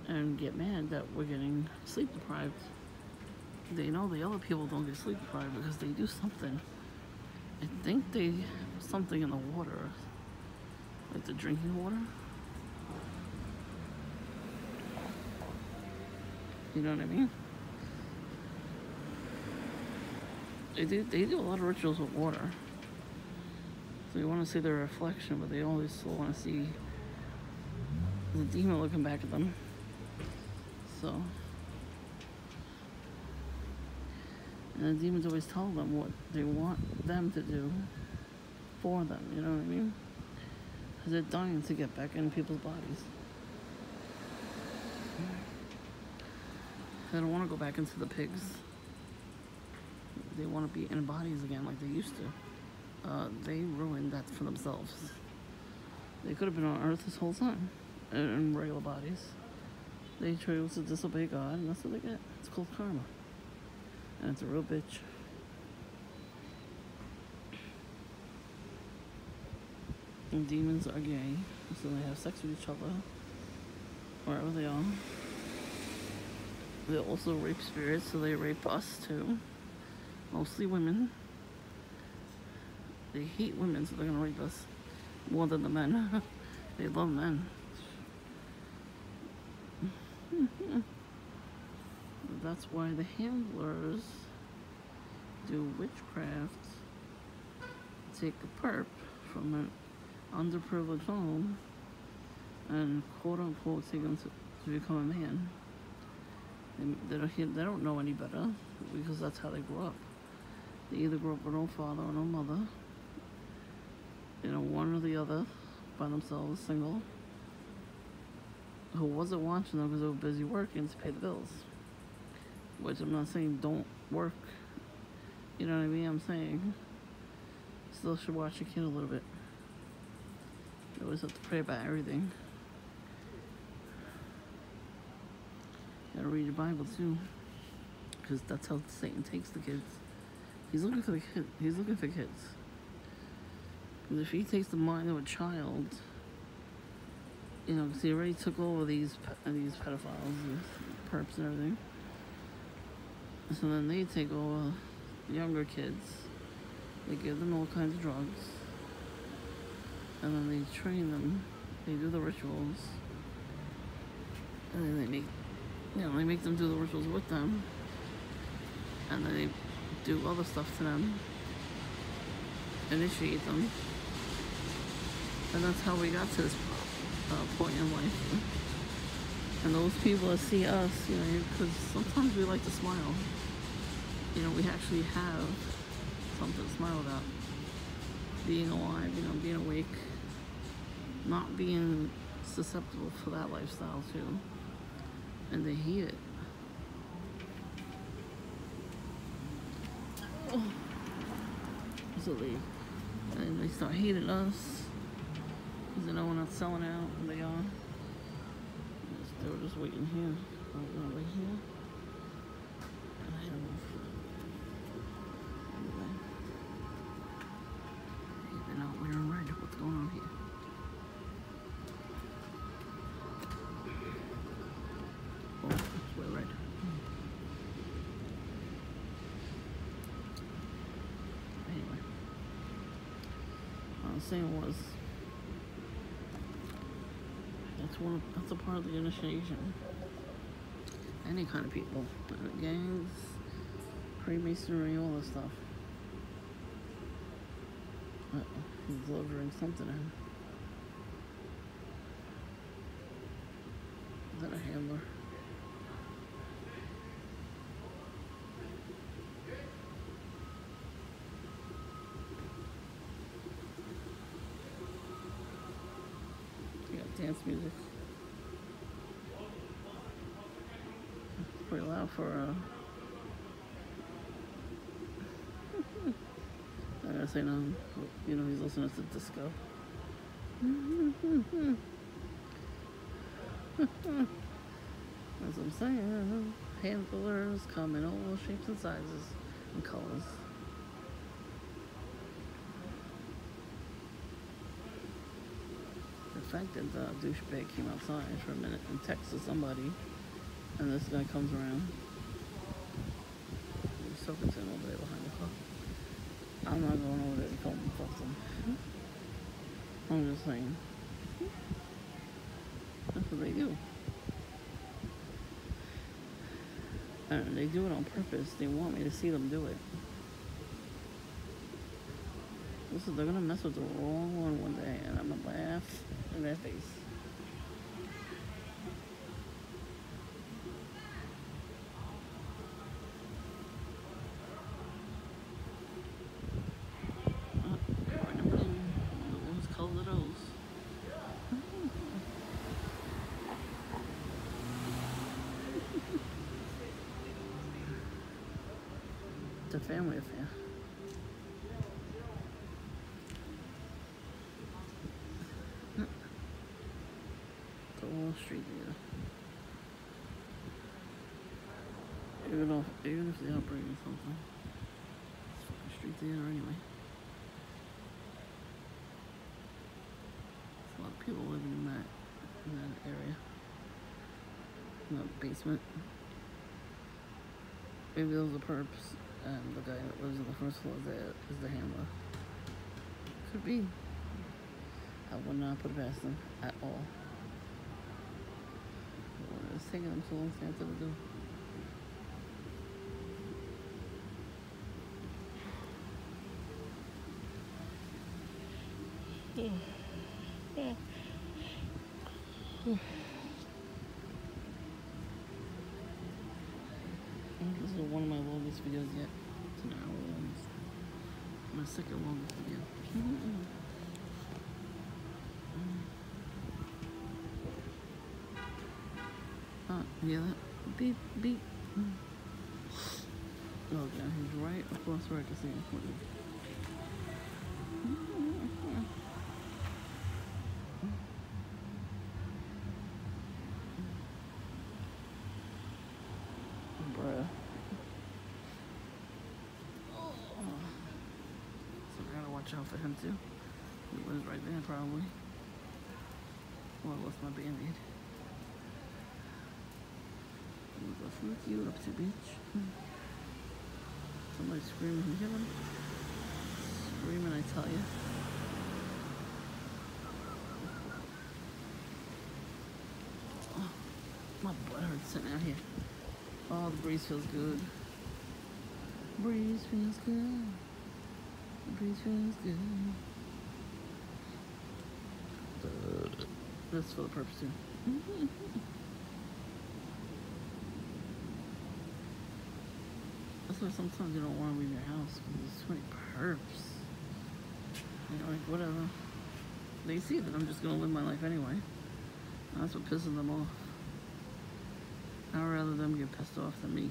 and get mad that we're getting sleep deprived. They know the other people don't get sleep deprived because they do something. I think something in the water, like the drinking water. You know what I mean? They do a lot of rituals with water. So you want to see their reflection, but they always still want to see the demon looking back at them. So And the demons always tell them what they want them to do for them, you know what I mean? Because they're dying to get back in people's bodies. They don't want to go back into the pigs. They want to be in bodies again like they used to. They ruined that for themselves. They could have been on earth this whole time in regular bodies. They chose to disobey God, and that's what they get. It's called karma. And it's a real bitch. And demons are gay, so they have sex with each other wherever they are. They also rape spirits, so they rape us too. Mostly women. They hate women, so they're gonna rape us more than the men. They love men. That's why the handlers do witchcraft, take a perp from an underprivileged home and quote unquote take them to become a man. They don't know any better because that's how they grew up. They either grew up with no father or no mother, you know, one or the other, by themselves, single, who wasn't watching them because they were busy working to pay the bills. Which I'm not saying don't work, you know what I mean? I'm saying still should watch your kid a little bit. You always have to pray about everything. You gotta read your Bible too, because that's how Satan takes the kids. He's looking for the kid. He's looking for kids. Because if he takes the mind of a child, you know, because he already took over these pedophiles, these perps and everything. So then they take over younger kids. They give them all kinds of drugs. And then they train them. They do the rituals. And then they make them do the rituals with them. And then they do other stuff to them. Initiate them. And that's how we got to this point in life. And those people that see us, you know, because sometimes we like to smile. You know, we actually have something to smile about. Being alive, you know, being awake. Not being susceptible for that lifestyle, too. And they hate it. So they start hating us. Because they know we're not selling out, and they are. They were just waiting here. Right here. And I don't know. Anyway. They're not wearing red. What's going on here? Oh, let's wear red. Anyway. What I was saying was, that's a part of the initiation. Any kind of people. Gangs, Freemasonry, all this stuff. He's delivering something in. Is that a handler? Dance music. It's pretty loud for I gotta say no. You know, he's listening to disco. As I'm saying, handlers come in all shapes and sizes and colors. The fact that the douchebag came outside for a minute and texted somebody, and this guy comes around. He's talking to him over there behind the car. I'm not going over there to tell him to fuck them. I'm just saying. That's what they do. And they do it on purpose. They want me to see them do it. They're gonna mess with the wrong one day, and I'm gonna laugh in their face. a family affair. The whole street theater. Even if they are bringing something, it's fucking street theater anyway. There's a lot of people living in that area, in that basement. Maybe those are perps, and the guy that lives on the first floor there is the handler. Could be. I would not put it past them at all. It's taking them so long to answer the door. This is one of my longest videos yet. It's an hour long. My second longest video. Yeah, that beep beep. Oh yeah, he's right across where I can see him. Bruh. So I gotta watch out for him too. He lives right there probably. Well, I lost my band-aid. What the fuck you up to, bitch? Somebody screaming. You hear them? Screaming, I tell you. Oh, my butt hurts sitting out here. Oh, the breeze feels good. Breeze feels good. The breeze feels good. That's for the purpose too. That's why sometimes you don't want to leave your house because there's so many perps. You know, like whatever. They see that I'm just gonna live my life anyway. That's what pisses them off. I'd rather them get pissed off than me.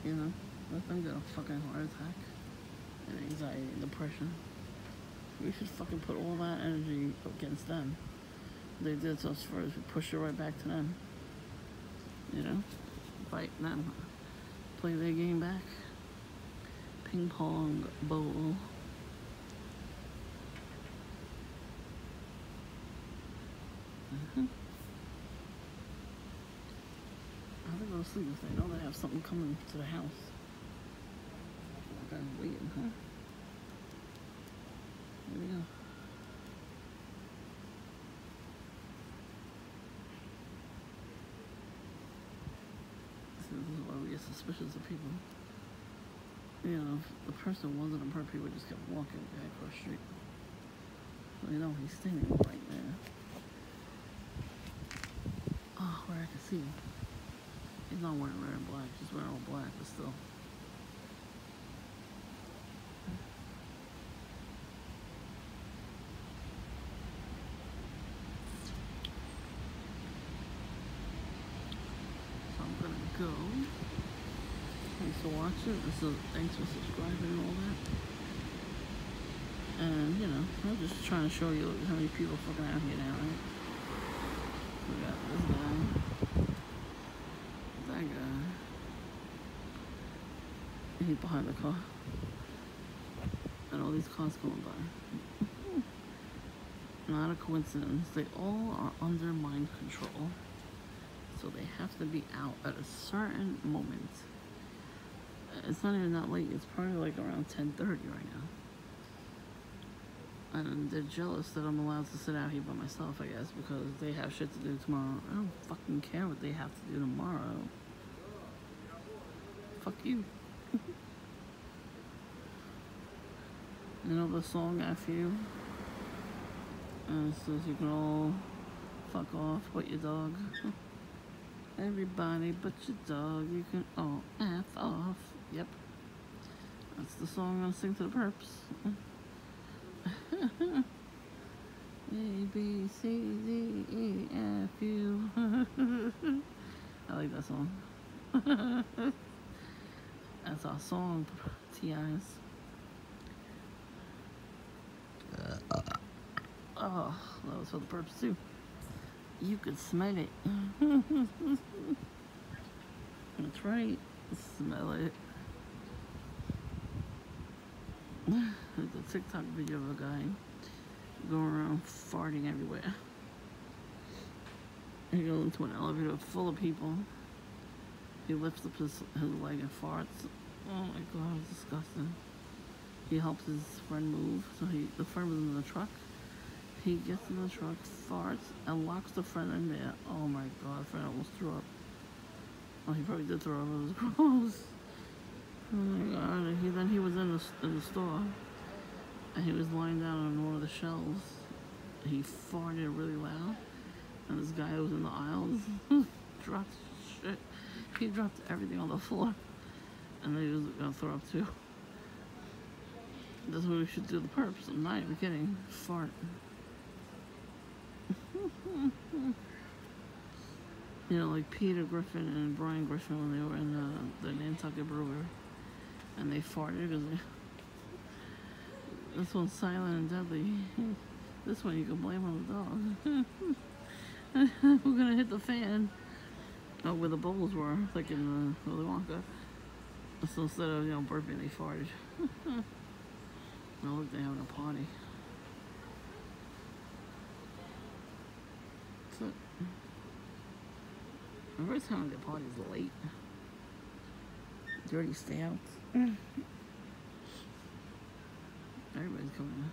You know, let them get a fucking heart attack and anxiety and depression. We should fucking put all that energy against them. They did to us first. We push it right back to them. You know, fight them. Play their game back. Ping pong bowl. I have to go to sleep if they know they have something coming to the house. That guy's waiting, huh? Here we go. This is why we get suspicious of people. You know, if the person wasn't a perp, he would just keep walking back across the street. So you know, he's standing right there. Oh, where I can see him. He's not wearing red and black, he's wearing all black, but still. So I'm gonna go. Thanks for watching. Thanks for subscribing and all that. And, you know, I'm just trying to show you how many people fucking out here now, right? We got this guy. That guy. He's behind the car. And all these cars going by. Not a coincidence. They all are under mind control. So they have to be out at a certain moment. It's not even that late. It's probably like around 10:30 right now. And they're jealous that I'm allowed to sit out here by myself, I guess, because they have shit to do tomorrow. I don't fucking care what they have to do tomorrow. Fuck you. You know the song I Feel? And it says you can all fuck off but your dog. Everybody but your dog, you can all F off. Yep. That's the song I'm gonna sing to the perps. A, B, C, D, E, F, U. I like that song. That's our song, T.I.'s. Oh, that was for the purpose too. You could smell it. That's right. Smell it. There's a TikTok video of a guy going around farting everywhere. He goes into an elevator full of people. He lifts up his leg and farts. Oh my god, it's disgusting. He helps his friend move. So the friend was in the truck. He gets in the truck, farts, and locks the friend in there. Oh my god, the friend almost threw up. Oh, he probably did throw up. It was gross. Oh my god. Then he was in the store, and he was lying down on one of the shelves. He farted really loud, and this guy who was in the aisles dropped shit. He dropped everything on the floor, and then he was gonna throw up too. That's what we should do. The perps. I'm not even kidding. Fart. You know, like Peter Griffin and Brian Griffin when they were in the Nantucket Brewery, and they farted because this one's silent and deadly. This one you can blame on the dog. We're gonna hit the fan. Oh, where the bowls were, like in the Willy Wonka. So instead of burping, they farted. Oh look, they're having a party. So, every time the party's late, dirty stay out. Everybody's coming in.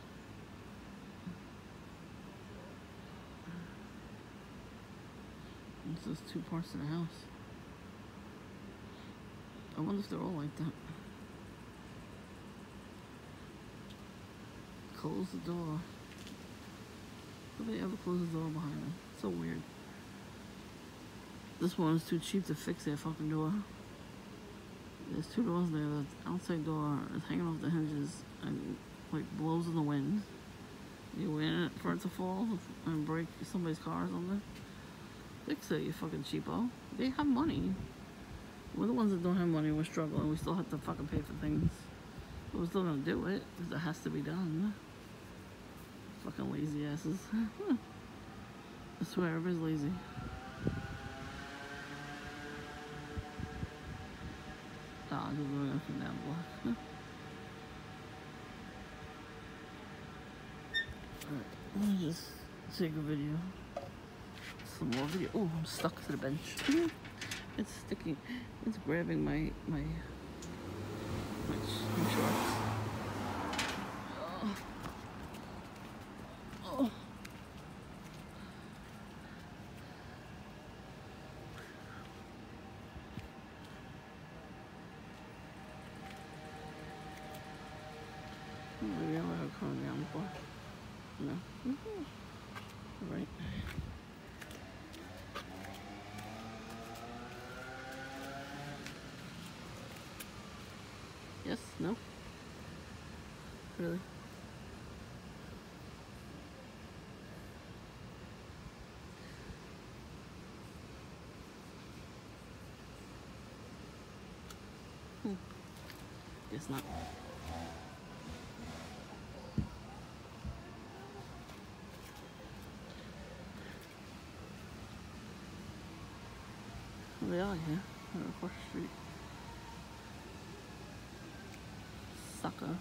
This is 2 parts of the house. I wonder if they're all like that. Close the door. Nobody ever closes the door behind them. So weird. This one is too cheap to fix that fucking door. There's 2 doors there. The outside door is hanging off the hinges and like blows in the wind. You wait for it to fall and break somebody's car or something. Fix it, you fucking cheapo. They have money. We're the ones that don't have money. We're struggling. We still have to fucking pay for things. But we're still gonna do it because it has to be done. Fucking lazy asses. I swear, everybody's lazy. Ah, just going up and down the block. Alright, let me just take a video. Some more video. Oh, I'm stuck to the bench. It's sticky. It's grabbing my shorts. Oh. Maybe I'll have it coming down before. No. All right. Yes? No? Really? Guess not. Well, they are here. They're across the street. Sucker.